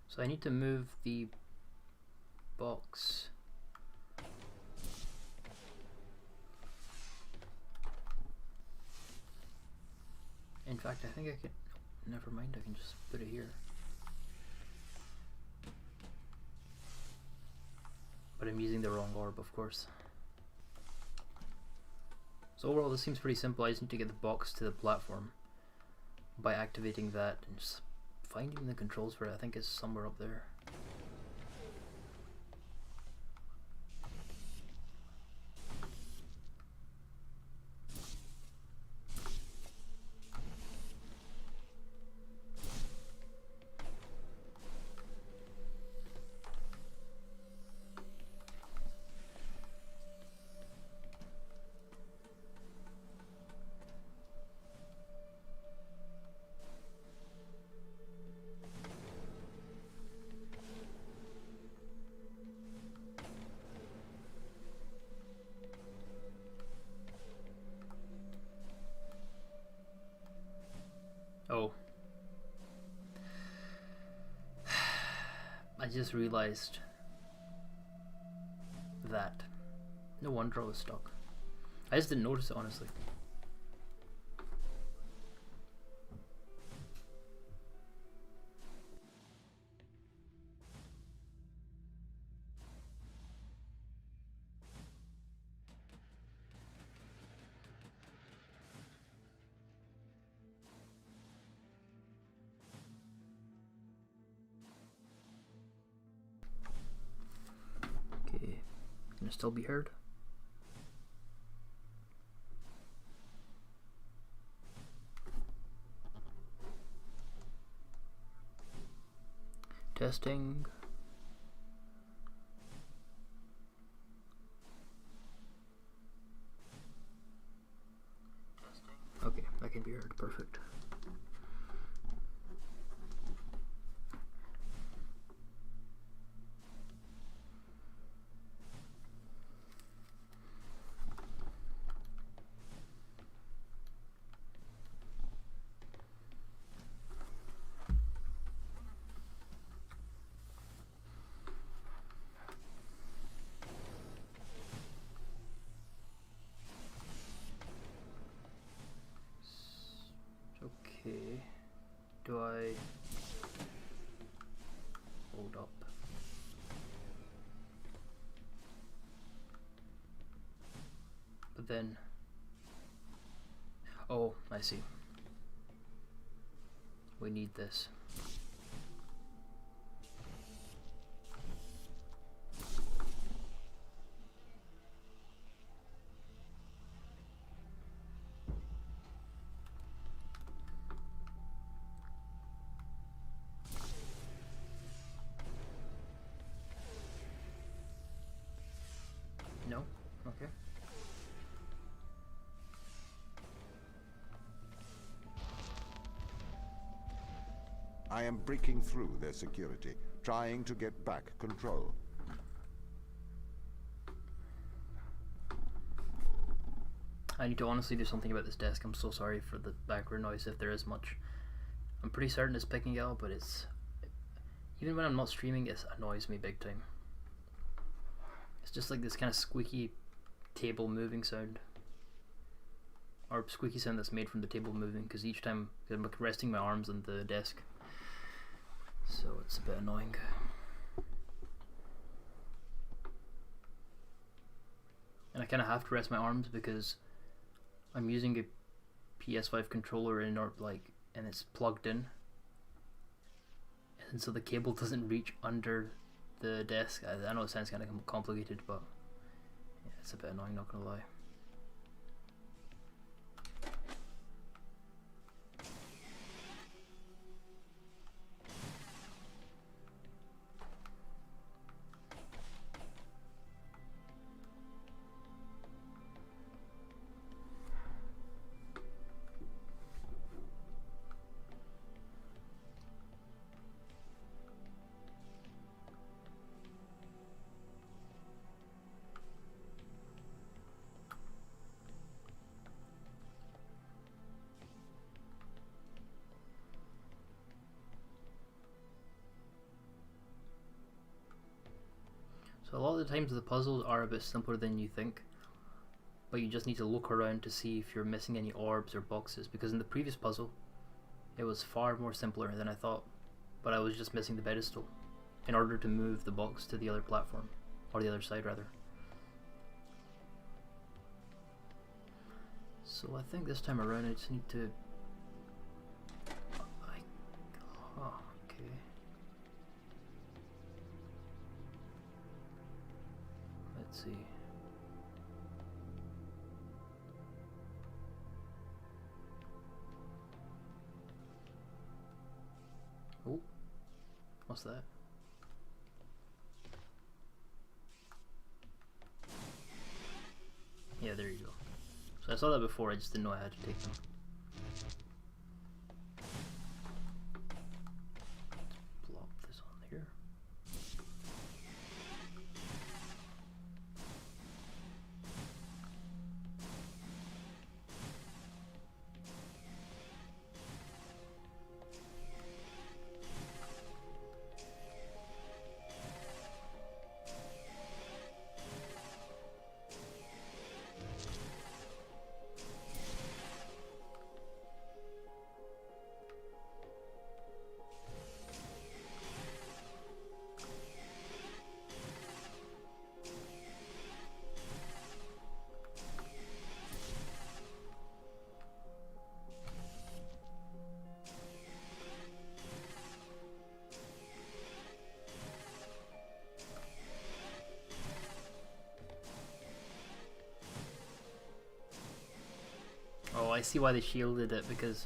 So I need to move the box. In fact, I think I can, never mind, I can just put it here. But I'm using the wrong orb, of course. So overall this seems pretty simple. I just need to get the box to the platform by activating that and just finding the controls for it. I think it's somewhere up there. Oh. I just realized that. No wonder I was stuck. I just didn't notice it, honestly. Can it still be heard? Testing. Okay, that can be heard. Perfect. Okay, do I hold up? But then, oh, I see. We need this. No? Okay. I am breaking through their security, trying to get back control. I need to honestly do something about this desk. I'm so sorry for the background noise if there is much. I'm pretty certain it's picking it up, but it's... even when I'm not streaming, it annoys me big time. It's just like this kind of squeaky table moving sound. Or squeaky sound that's made from the table moving, because each time I'm like resting my arms on the desk. So it's a bit annoying. And I kind of have to rest my arms because I'm using a PS5 controller and it's plugged in, and so the cable doesn't reach under the desk. I know it sounds kind of complicated, but yeah, it's a bit annoying, not gonna lie. So a lot of the times the puzzles are a bit simpler than you think, but you just need to look around to see if you're missing any orbs or boxes, because in the previous puzzle it was far more simpler than I thought, but I was just missing the pedestal in order to move the box to the other platform, or the other side rather. So I think this time around I just need to... oh, okay. Let's see. Oh, what's that? Yeah, there you go. So I saw that before, I just didn't know I had to take them. Plop this on here. Oh, I see why they shielded it, because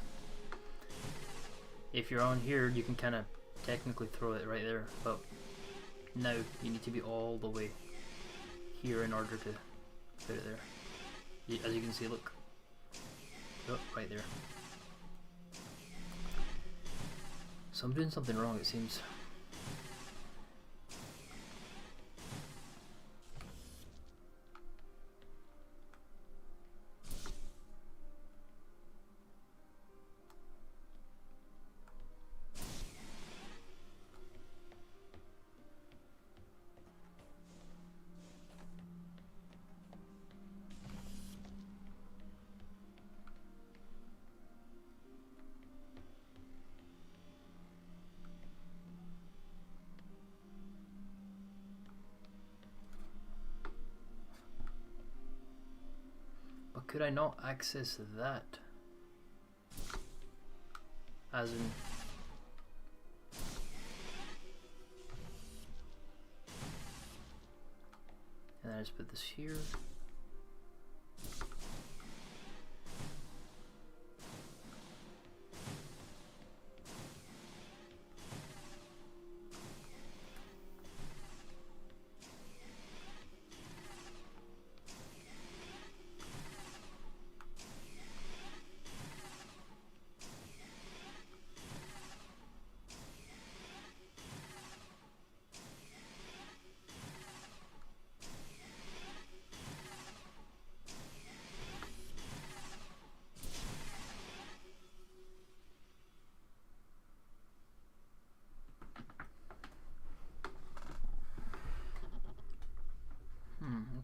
if you're on here, you can kind of technically throw it right there, but now you need to be all the way here in order to put it there. As you can see, look. Oh, right there. So I'm doing something wrong, it seems. But could I not access that? As in... And then I just put this here.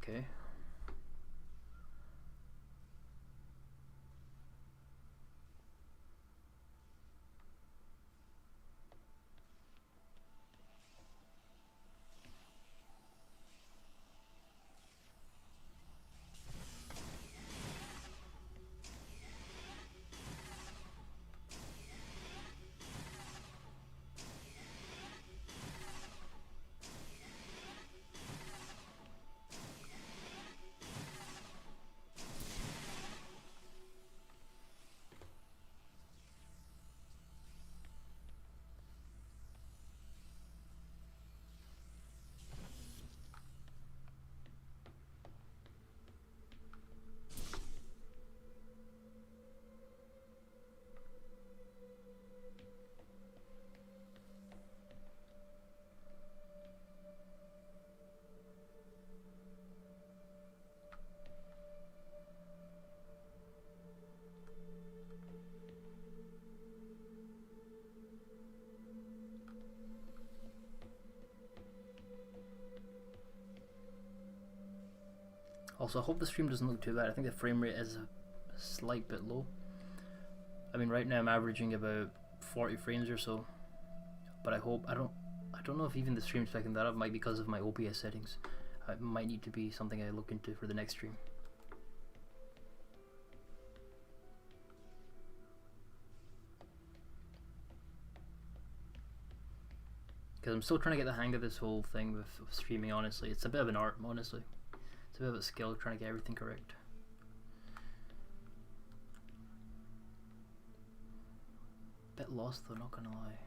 Okay. Also, I hope the stream doesn't look too bad. I think the frame rate is a slight bit low. I mean, right now I'm averaging about 40 frames or so, but I don't know if even the stream's picking that up. Might be because of my OBS settings. It might need to be something I look into for the next stream. Because I'm still trying to get the hang of this whole thing with streaming, honestly. It's a bit of an art, honestly. It's a bit of a skill trying to get everything correct. Bit lost though, not gonna lie.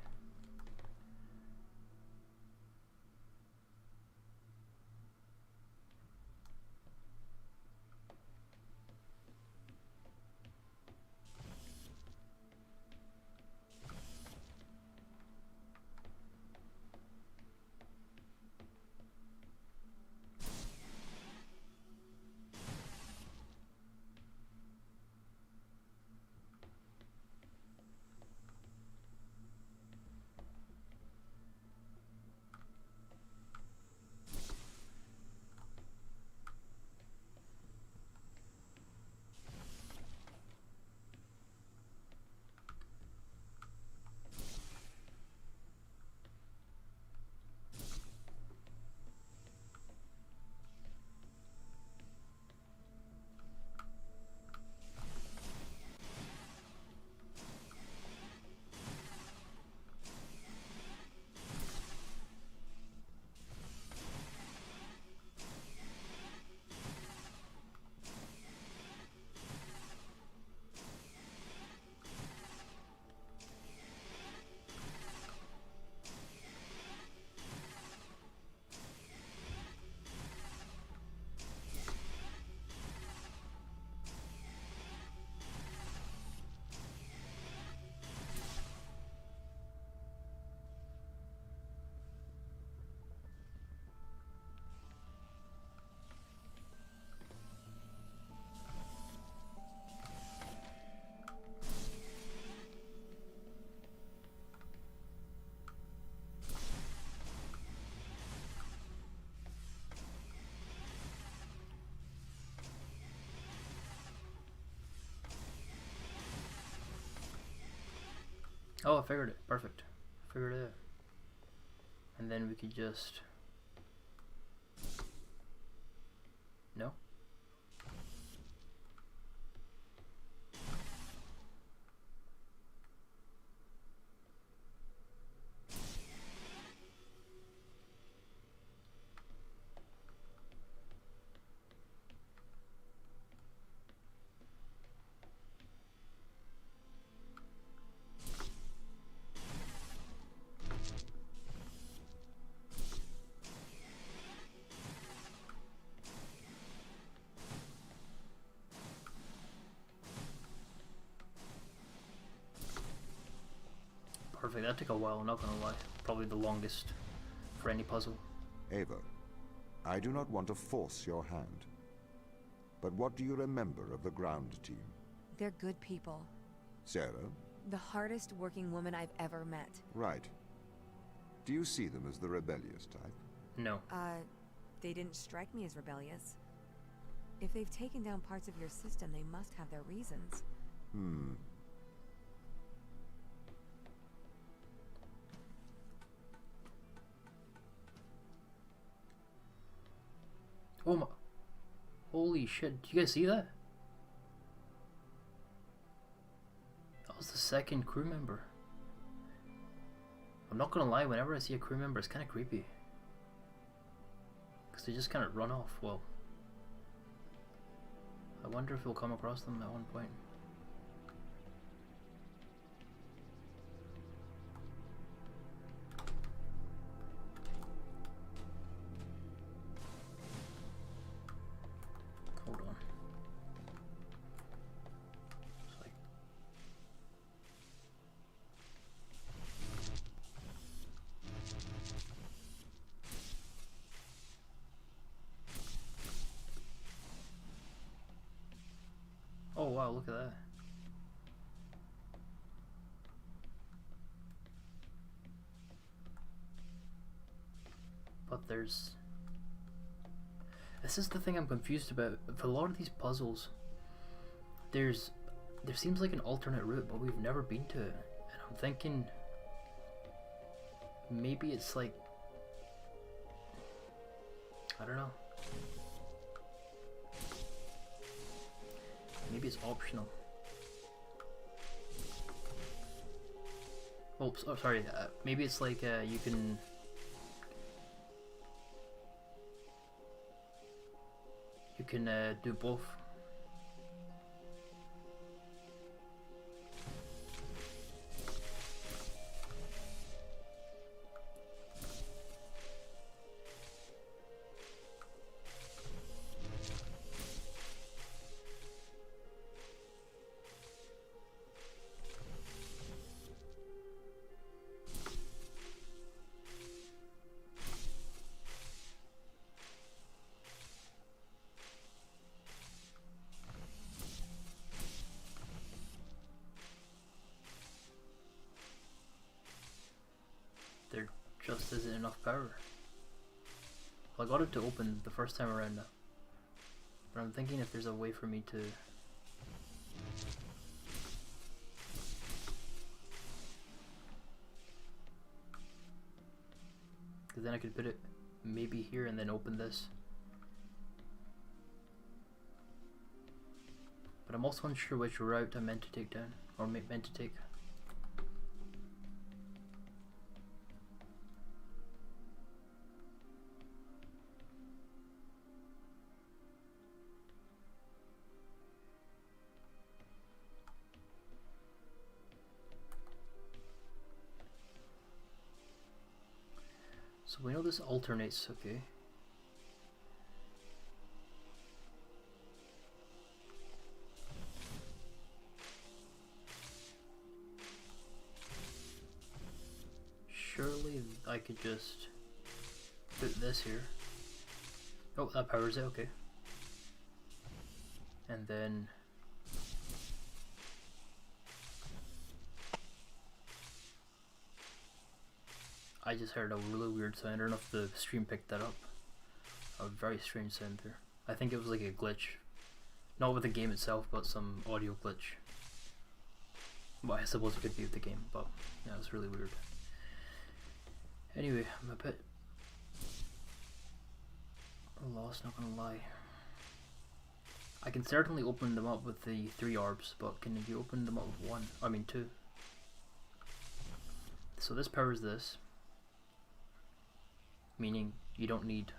Oh, I figured it. Perfect. Figured it out. And then we could just... No? Perfect, that took a while, not gonna lie. Probably the longest for any puzzle. Ava, I do not want to force your hand. But what do you remember of the ground team? They're good people. Sarah? The hardest working woman I've ever met. Right. Do you see them as the rebellious type? No. They didn't strike me as rebellious. If they've taken down parts of your system, they must have their reasons. Oh my... Holy shit, did you guys see that? That was the second crew member. I'm not gonna lie, whenever I see a crew member, it's kind of creepy. Because they just kind of run off. Well, I wonder if we'll come across them at one point. Hold on. It's like... Oh wow, look at that. But there's... This is the thing I'm confused about. For a lot of these puzzles, there seems like an alternate route, but we've never been to it. And I'm thinking maybe it's like, I don't know. Maybe it's optional. Oh, sorry. Maybe it's like you can... You can do both. There just isn't enough power. Well, I got it to open the first time around now. But I'm thinking if there's a way for me to... Because then I could put it maybe here and then open this. But I'm also unsure which route I meant to take down, or meant to take. So we know this alternates, okay. Surely I could just put this here. Oh, that powers it, okay. And then... I just heard a really weird sound. I don't know if the stream picked that up. A very strange sound there. I think it was like a glitch. Not with the game itself, but some audio glitch. Well, I suppose it could be with the game, but yeah, it's really weird. Anyway, I'm a bit lost, not gonna lie. I can certainly open them up with the 3 orbs, but can you open them up with 1? I mean 2. So this powers this, meaning you don't need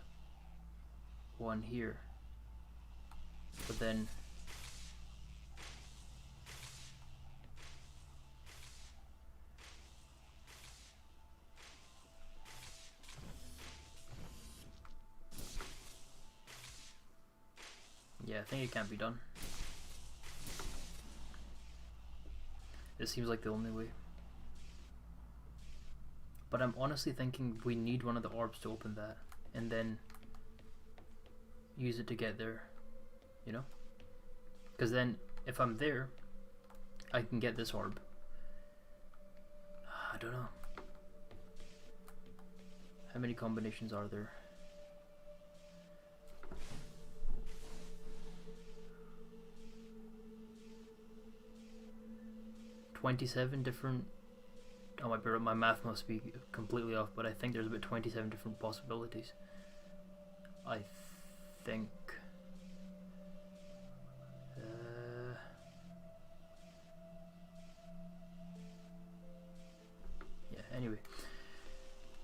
1 here. But then yeah, I think it can't be done. It seems like the only way. But I'm honestly thinking we need one of the orbs to open that, and then use it to get there, you know? Because then, if I'm there, I can get this orb. I don't know. How many combinations are there? $27 different. Oh, my math must be completely off, but I think there's about 27 different possibilities. I think. Yeah, anyway.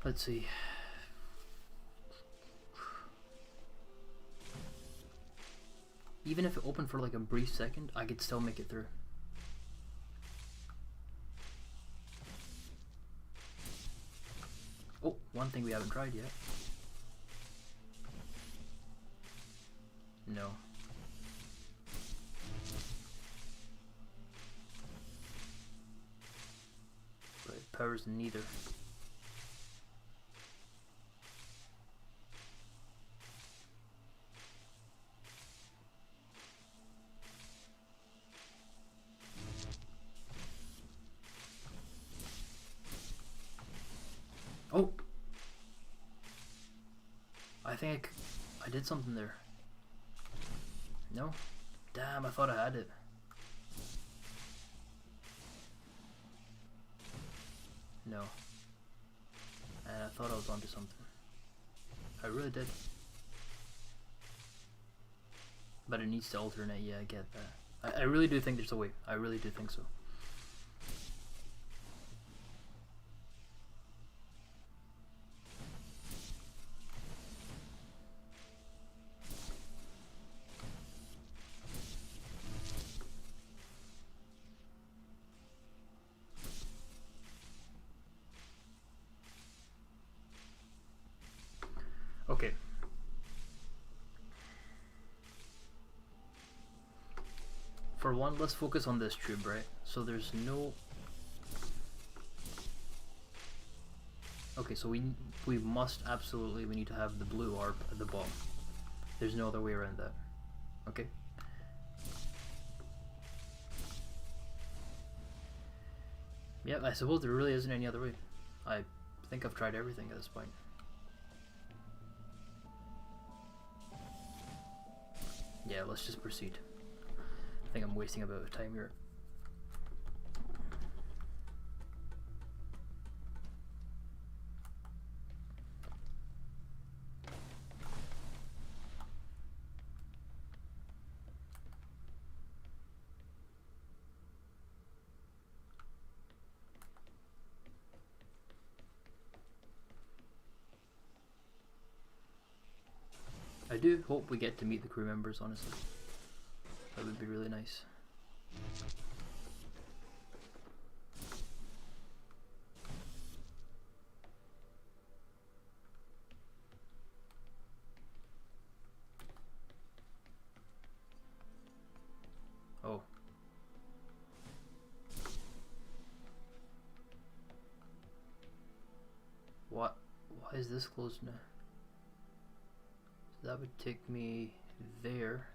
Let's see. Even if it opened for like a brief second, I could still make it through. Oh, one thing we haven't tried yet. No. But it powers neither. Oh! I think I did something there. No? Damn, I thought I had it. No. And I thought I was onto something. I really did. But it needs to alternate, yeah, I get that. I really do think there's a way. I really do think so. Okay. For one, let's focus on this tube, right? So there's no... Okay, so we must absolutely, we need to have the blue orb at the bottom. There's no other way around that. Okay? Yeah, I suppose there really isn't any other way. I think I've tried everything at this point. Yeah, let's just proceed. I think I'm wasting a bit of time here. I do hope we get to meet the crew members, honestly. That would be really nice. Oh. What? Why is this closed now? So that would take me there.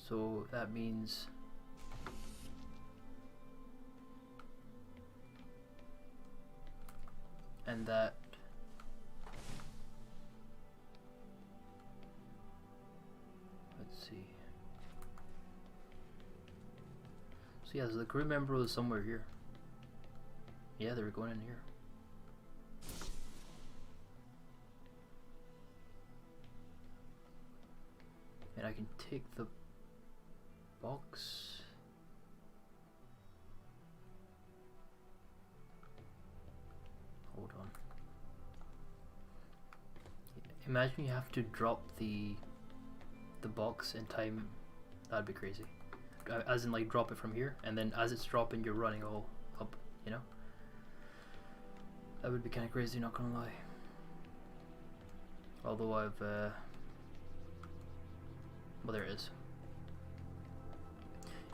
So that means and that let's see. So yeah, so the crew member was somewhere here. Yeah, they were going in here. And I can take the box. Hold on. Imagine you have to drop the box in time. That'd be crazy. As in, like, drop it from here, and then as it's dropping, you're running all up, you know? That would be kind of crazy, not gonna lie. Although I've, well, there it is.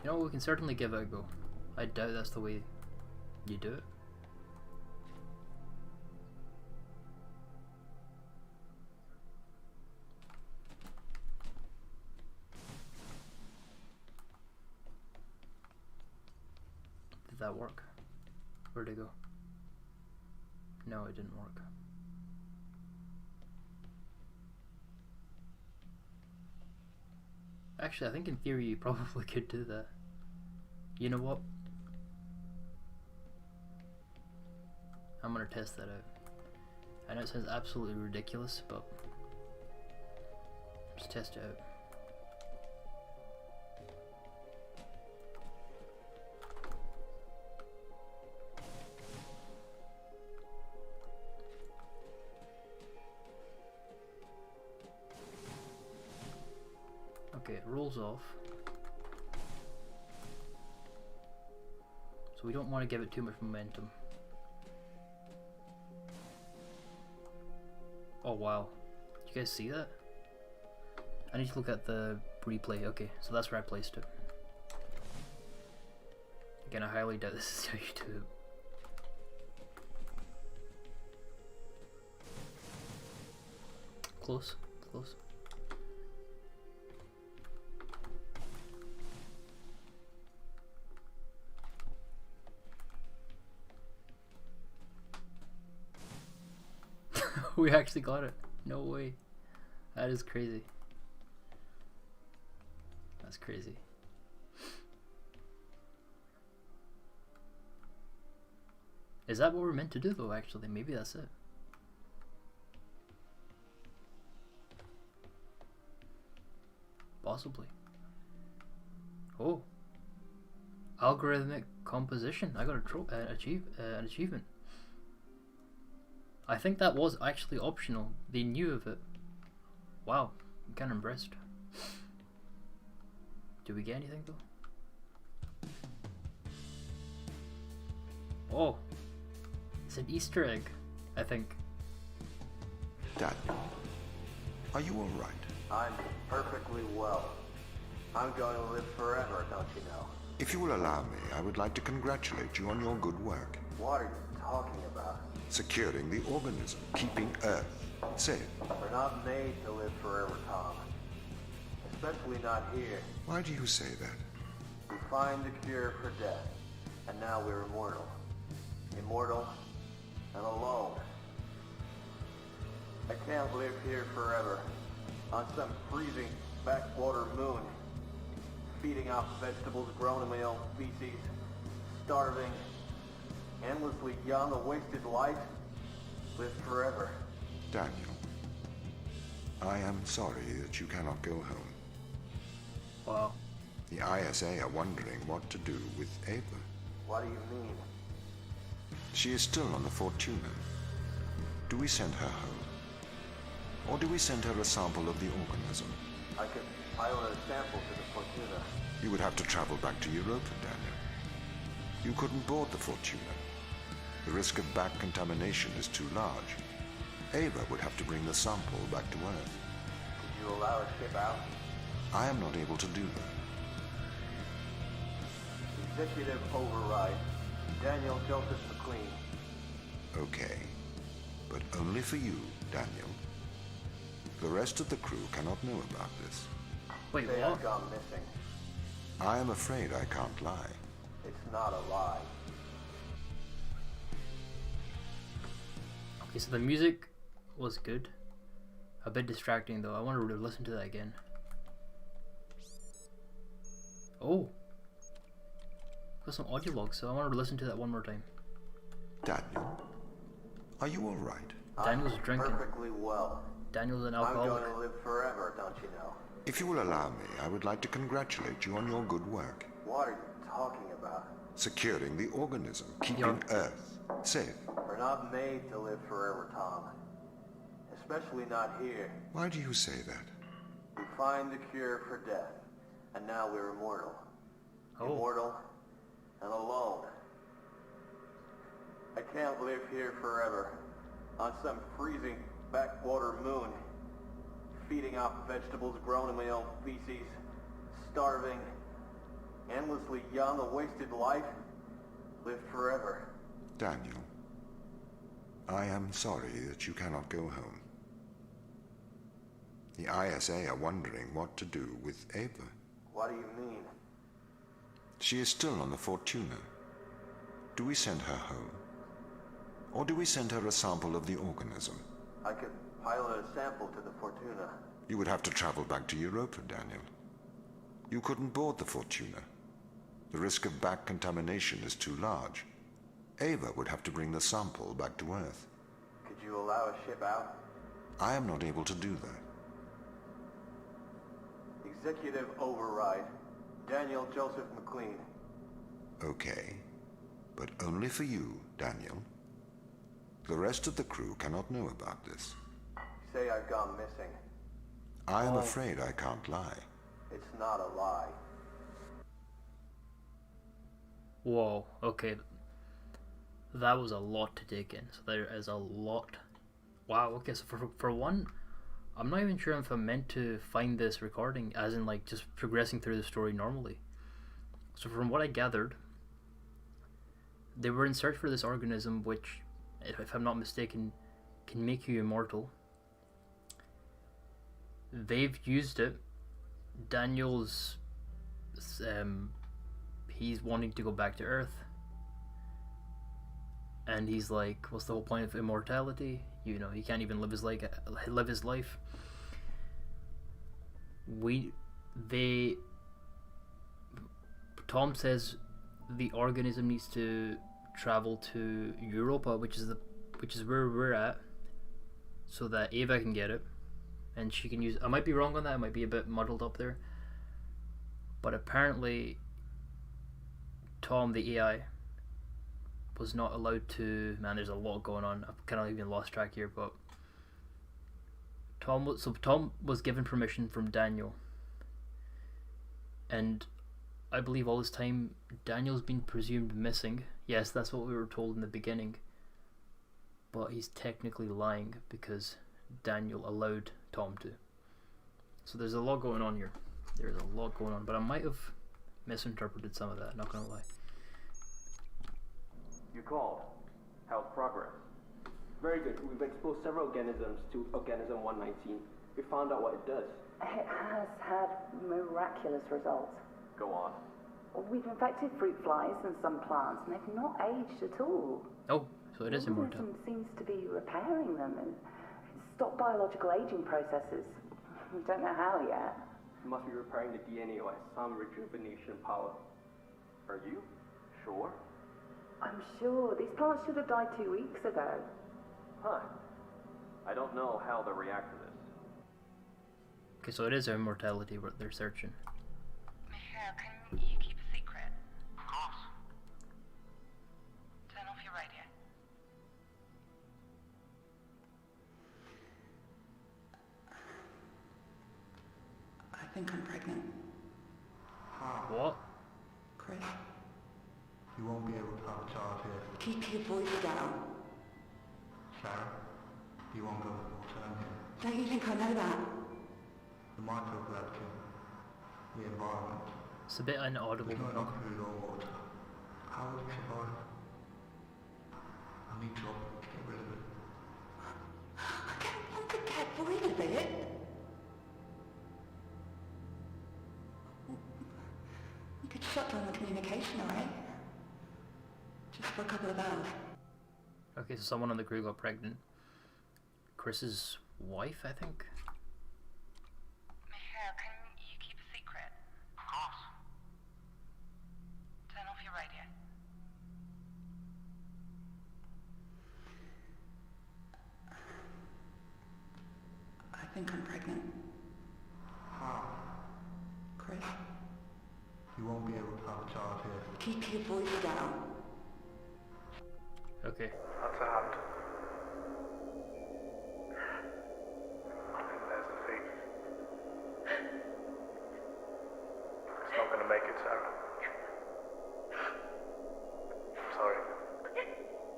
You know, we can certainly give it a go. I doubt that's the way you do it. Did that work? Where'd it go? No, it didn't work. Actually, I think in theory you probably could do that. You know what? I'm gonna test that out. I know it sounds absolutely ridiculous, but let's test it out. Okay, it rolls off. So we don't want to give it too much momentum. Oh wow. Did you guys see that? I need to look at the replay. Okay, so that's where I placed it. Again, I highly doubt this is how you do it. Close, close. We actually got it. No way. That is crazy. That's crazy. Is that what we're meant to do though, actually? Maybe that's it. Possibly. Oh. Algorithmic composition. I got an achievement. I think that was actually optional. They knew of it. Wow, I'm kind of impressed. Did we get anything though? Oh, it's an Easter egg, I think. Daniel, are you all right? I'm perfectly well. I'm going to live forever, don't you know? If you will allow me, I would like to congratulate you on your good work. What are you talking about? Securing the organism, keeping Earth safe. We're not made to live forever, Tom. Especially not here. Why do you say that? We find the cure for death, and now we're immortal. Immortal and alone. I can't live here forever, on some freezing backwater moon, feeding off vegetables grown in my own feces, starving, endlessly young, a wasted life, live forever. Daniel, I am sorry that you cannot go home. Wow. The ISA are wondering what to do with Ava. What do you mean? She is still on the Fortuna. Do we send her home? Or do we send her a sample of the organism? I could pilot a sample to the Fortuna. You would have to travel back to Europa, Daniel. You couldn't board the Fortuna. The risk of back contamination is too large. Ava would have to bring the sample back to Earth. Could you allow a ship out? I am not able to do that. Executive override. Daniel Joseph McLean. Okay. But only for you, Daniel. The rest of the crew cannot know about this. Wait, They what? have gone missing. I am afraid I can't lie. It's not a lie. Okay, so the music was good. A bit distracting though. I want to listen to that again. Oh. got some audio logs, so I want to listen to that one more time. Daniel, are you all right? Daniel's I'm drinking. perfectly well. Daniel's an I'm alcoholic. going to live forever, don't you know? If you will allow me, I would like to congratulate you on your good work. What are you talking about? Securing the organism, keeping Earth safe. We're not made to live forever, Tom. Especially not here. Why do you say that? We find the cure for death, and now we're immortal. Oh. Immortal and alone. I can't live here forever, on some freezing backwater moon, feeding off vegetables grown in my own feces, starving, endlessly young, a wasted life, lived forever. Daniel, I am sorry that you cannot go home. The ISA are wondering what to do with Ava. What do you mean? She is still on the Fortuna. Do we send her home? Or do we send her a sample of the organism? I could pilot a sample to the Fortuna. You would have to travel back to Europa, Daniel. You couldn't board the Fortuna. The risk of back contamination is too large. Ava would have to bring the sample back to Earth. Could you allow a ship out? I am not able to do that. Executive override. Daniel Joseph McLean. Okay. But only for you, Daniel. The rest of the crew cannot know about this. Say I've gone missing. I am afraid I can't lie. It's not a lie. Whoa, okay. That was a lot to take in. So there is a lot. Wow, okay, so for one, I'm not even sure if I'm meant to find this recording, as in like just progressing through the story normally. So from what I gathered, they were in search for this organism which, if I'm not mistaken, can make you immortal. They've used it. Daniel's he's wanting to go back to Earth, and he's like, what's the whole point of immortality? You know, he can't even live his life. Tom says the organism needs to travel to Europa, which is where we're at, so that Ava can get it, and she can use. I might be wrong on that. I might be a bit muddled up there, but apparently, Tom, the AI, was not allowed to. Man, there's a lot going on. I've kind of even lost track here, but Tom was given permission from Daniel, and I believe all this time Daniel's been presumed missing. Yes, that's what we were told in the beginning, but he's technically lying because Daniel allowed Tom to. So there's a lot going on here. There's a lot going on, but I might have misinterpreted some of that, not gonna lie. You called. How's progress? Very good. We've exposed several organisms to organism 119. We found out what it does. It has had miraculous results. Go on. We've infected fruit flies and some plants, and they've not aged at all. Oh, so it is The immortal. organism seems to be repairing them and stop biological aging processes. We don't know how yet. You must be repairing the DNA or has some rejuvenation power. Are you? Sure? I'm sure these plants should have died 2 weeks ago. Huh. I don't know how they'll react to this. Okay, so it is immortality what they're searching. Michelle, can you keep a secret? Of course. Turn off your radio. I think I'm pregnant. What? Chris, You won't be able to have a child here. keep your voice down. Sarah, you won't go full term here. Don't you think I know that? The microgravity, the environment, It's a bit inaudible. there's not enough food or water. How will you survive? I need job to get rid of it. I don't want to get rid of it. We could shut down the communication, alright? Just for a couple of hours. Okay, so someone on the crew got pregnant. Chris's wife, I think. Michelle, can you keep a secret? Of course. Turn off your radio. think I'm pregnant. How? Chris, You won't be able to have a child here. keep your voice down. Okay. That's a hand. I think there's the feet. It's not gonna make it, Sarah. Sorry.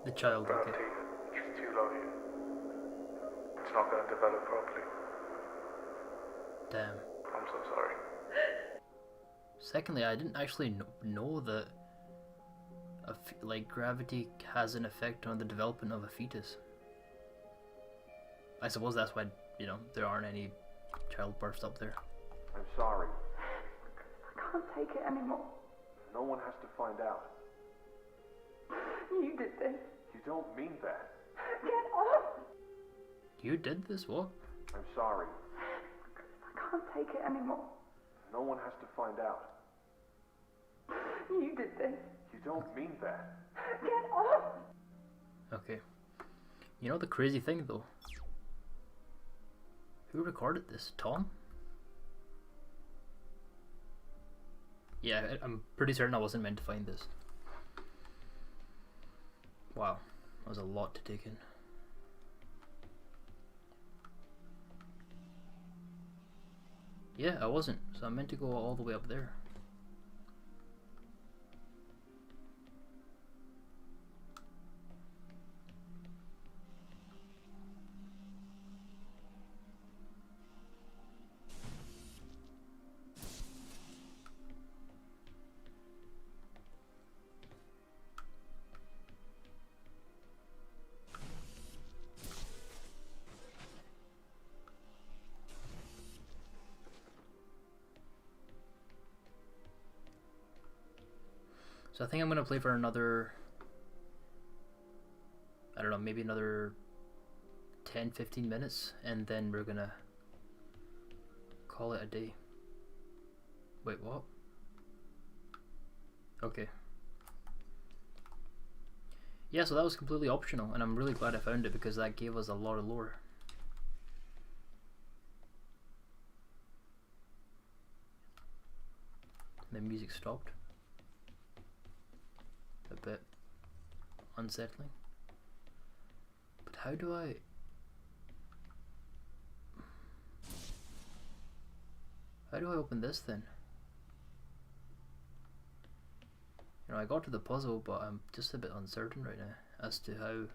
The child, okay. Gravity is too low here. It's not gonna develop properly. Damn. I'm so sorry. Secondly, I didn't actually know that like gravity has an effect on the development of a fetus. I suppose that's why, you know, there aren't any childbirths up there. I'm sorry. I can't take it anymore. No one has to find out. You did this. You don't mean that. Get off! You did this? What? I'm sorry. I can't take it anymore. No one has to find out. You did this. You don't mean that. Get off! Okay. You know the crazy thing though? Who recorded this? Tom? Yeah, I'm pretty certain I wasn't meant to find this. Wow, that was a lot to take in. Yeah, I wasn't, so I meant to go all the way up there. So I think I'm gonna play for another, I don't know, maybe another 10-15 minutes, and then we're gonna call it a day. Wait, what? Okay. Yeah, so that was completely optional, and I'm really glad I found it because that gave us a lot of lore. The music stopped. A bit unsettling. But how do I... How do I open this then? You know, I got to the puzzle, but I'm just a bit uncertain right now as to how...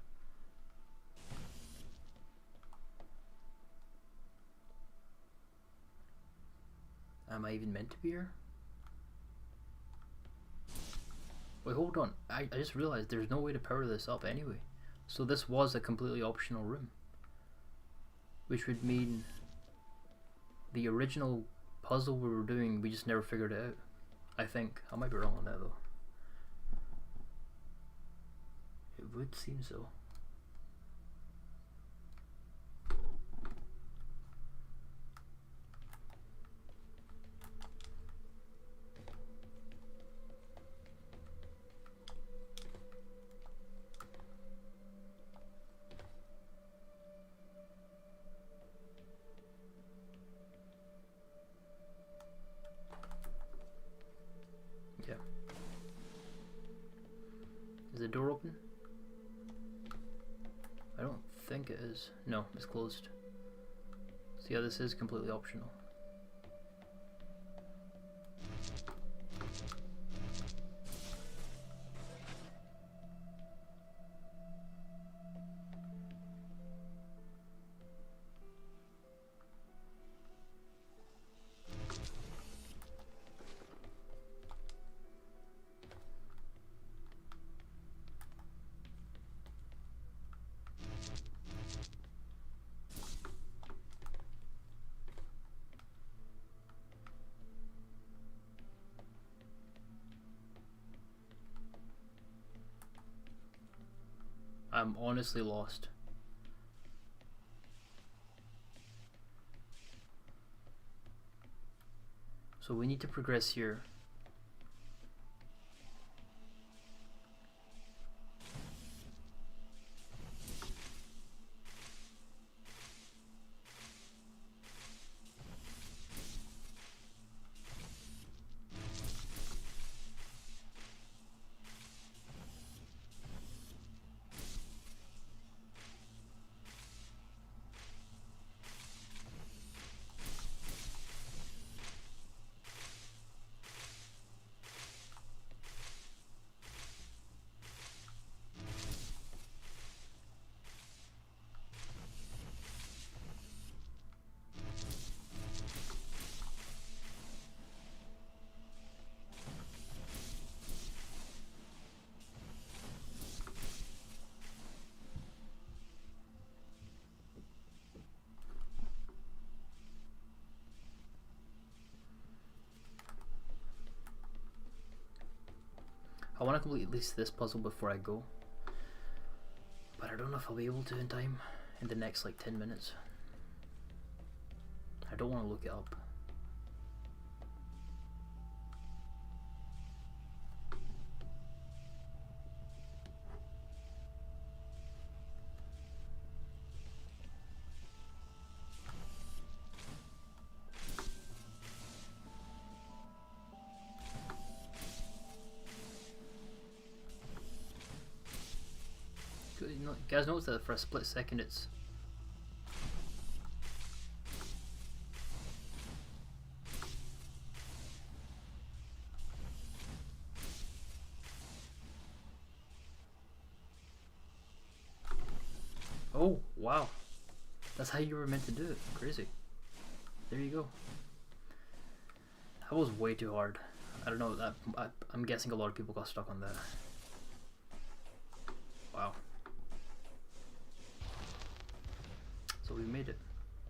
Am I even meant to be here? Wait, hold on. I just realized there's no way to power this up anyway. So this was a completely optional room. Which would mean the original puzzle we were doing, we just never figured it out. I think. I might be wrong on that though. It would seem so. Yeah. Is the door open? I don't think it is. No, it's closed. So yeah, this is completely optional. I'm honestly lost. So we need to progress here. I want to complete at least this puzzle before I go, but I don't know if I'll be able to in time in the next like 10 minutes. I don't want to look it up. You guys notice that for a split second it's oh wow, that's how you were meant to do it. Crazy. There you go. That was way too hard. I don't know, that I'm guessing a lot of people got stuck on that. Wow. So we made it.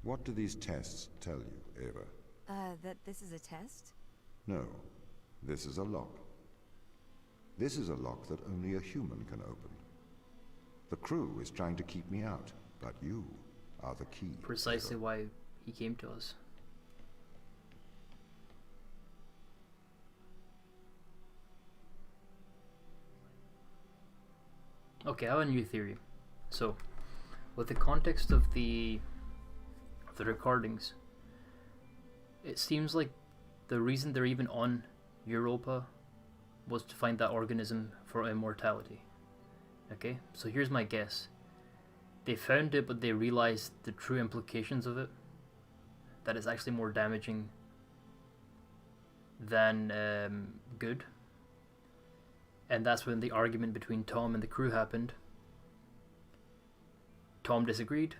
What do these tests tell you, Ava? That this is a test? No, this is a lock. This is a lock that only a human can open. The crew is trying to keep me out, but you are the key. Precisely Ava. why he came to us. Okay, I have a new theory. So, with the context of the recordings, it seems like the reason they're even on Europa was to find that organism for immortality. Okay, so here's my guess. They found it, but they realized the true implications of it. That it's actually more damaging than good. And that's when the argument between Tom and the crew happened. Tom disagreed,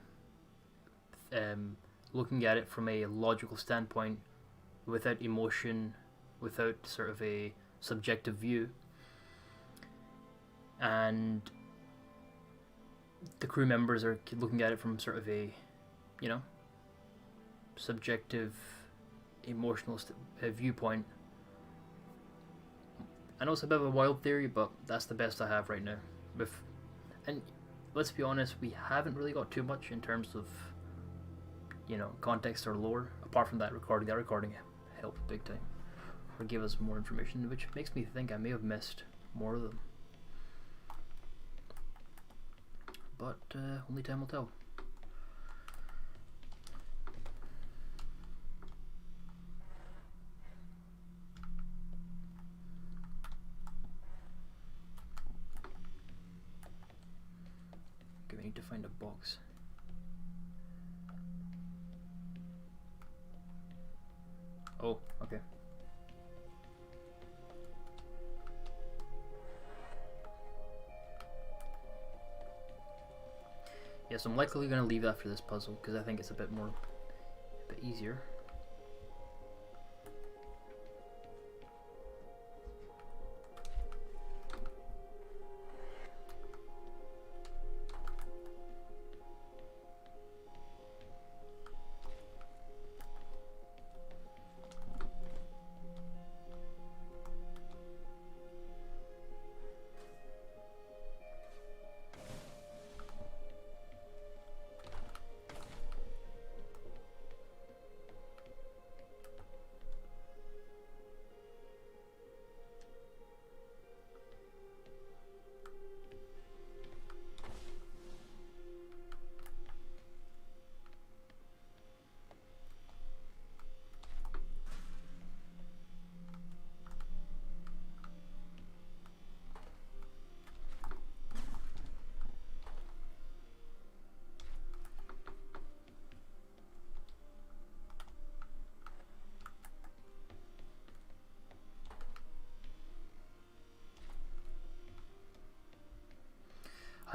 looking at it from a logical standpoint, without emotion, without sort of a subjective view. And the crew members are looking at it from sort of a, you know, subjective, emotional viewpoint. I know it's a bit of a wild theory, but that's the best I have right now. And let's be honest, we haven't really got too much in terms of, you know, context or lore, apart from that recording. That recording helped big time, or gave us more information, which makes me think I may have missed more of them. But only time will tell. Okay, we need to find a box. Oh, okay. Yes, I'm likely going to leave after this puzzle because I think it's a bit easier.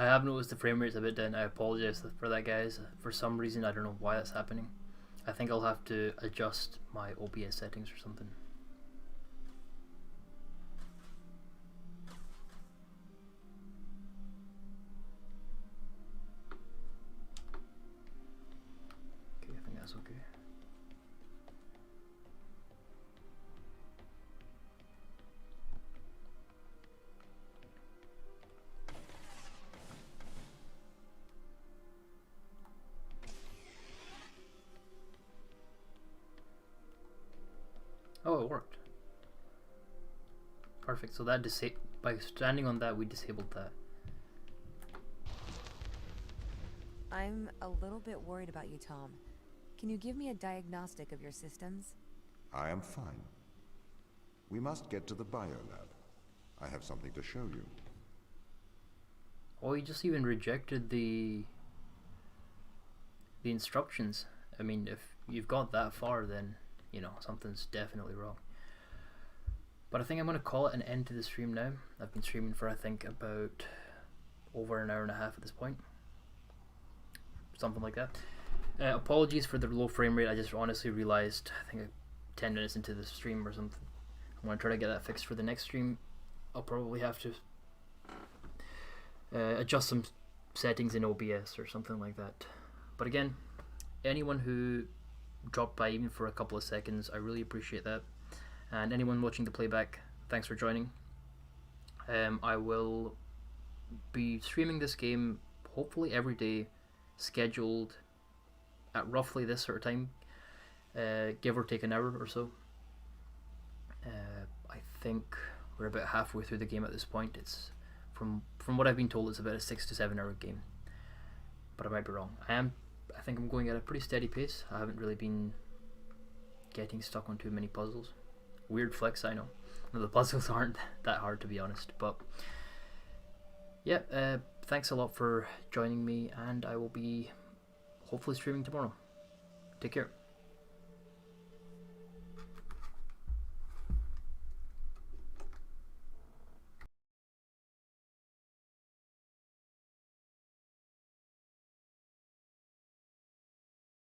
I have noticed the frame rate's a bit down. I apologize for that, guys. For some reason, I don't know why that's happening. I think I'll have to adjust my OBS settings or something. Okay, I think that's okay. Oh, it worked. Perfect. So that by standing on that, we disabled that. I'm a little bit worried about you, Tom. Can you give me a diagnostic of your systems? I am fine. We must get to the biolab. I have something to show you. Oh, you just even rejected the instructions. I mean, if you've got that far, then, you know, something's definitely wrong. But I think I'm going to call it an end to the stream now. I've been streaming for, I think, about over an hour and a half at this point. Something like that. Apologies for the low frame rate. I just honestly realized, I think 10 minutes into the stream or something. I'm going to try to get that fixed for the next stream. I'll probably have to adjust some settings in OBS or something like that. But again, anyone who dropped by even for a couple of seconds, I really appreciate that. And anyone watching the playback, thanks for joining. I will be streaming this game hopefully every day, scheduled at roughly this sort of time, give or take an hour or so. I think we're about halfway through the game at this point. It's from what I've been told, it's about a 6 to 7 hour game, but I might be wrong. I think I'm going at a pretty steady pace. I haven't really been getting stuck on too many puzzles. Weird flex, I know. No, the puzzles aren't that hard, to be honest, but yeah, thanks a lot for joining me, and I will be hopefully streaming tomorrow. Take care.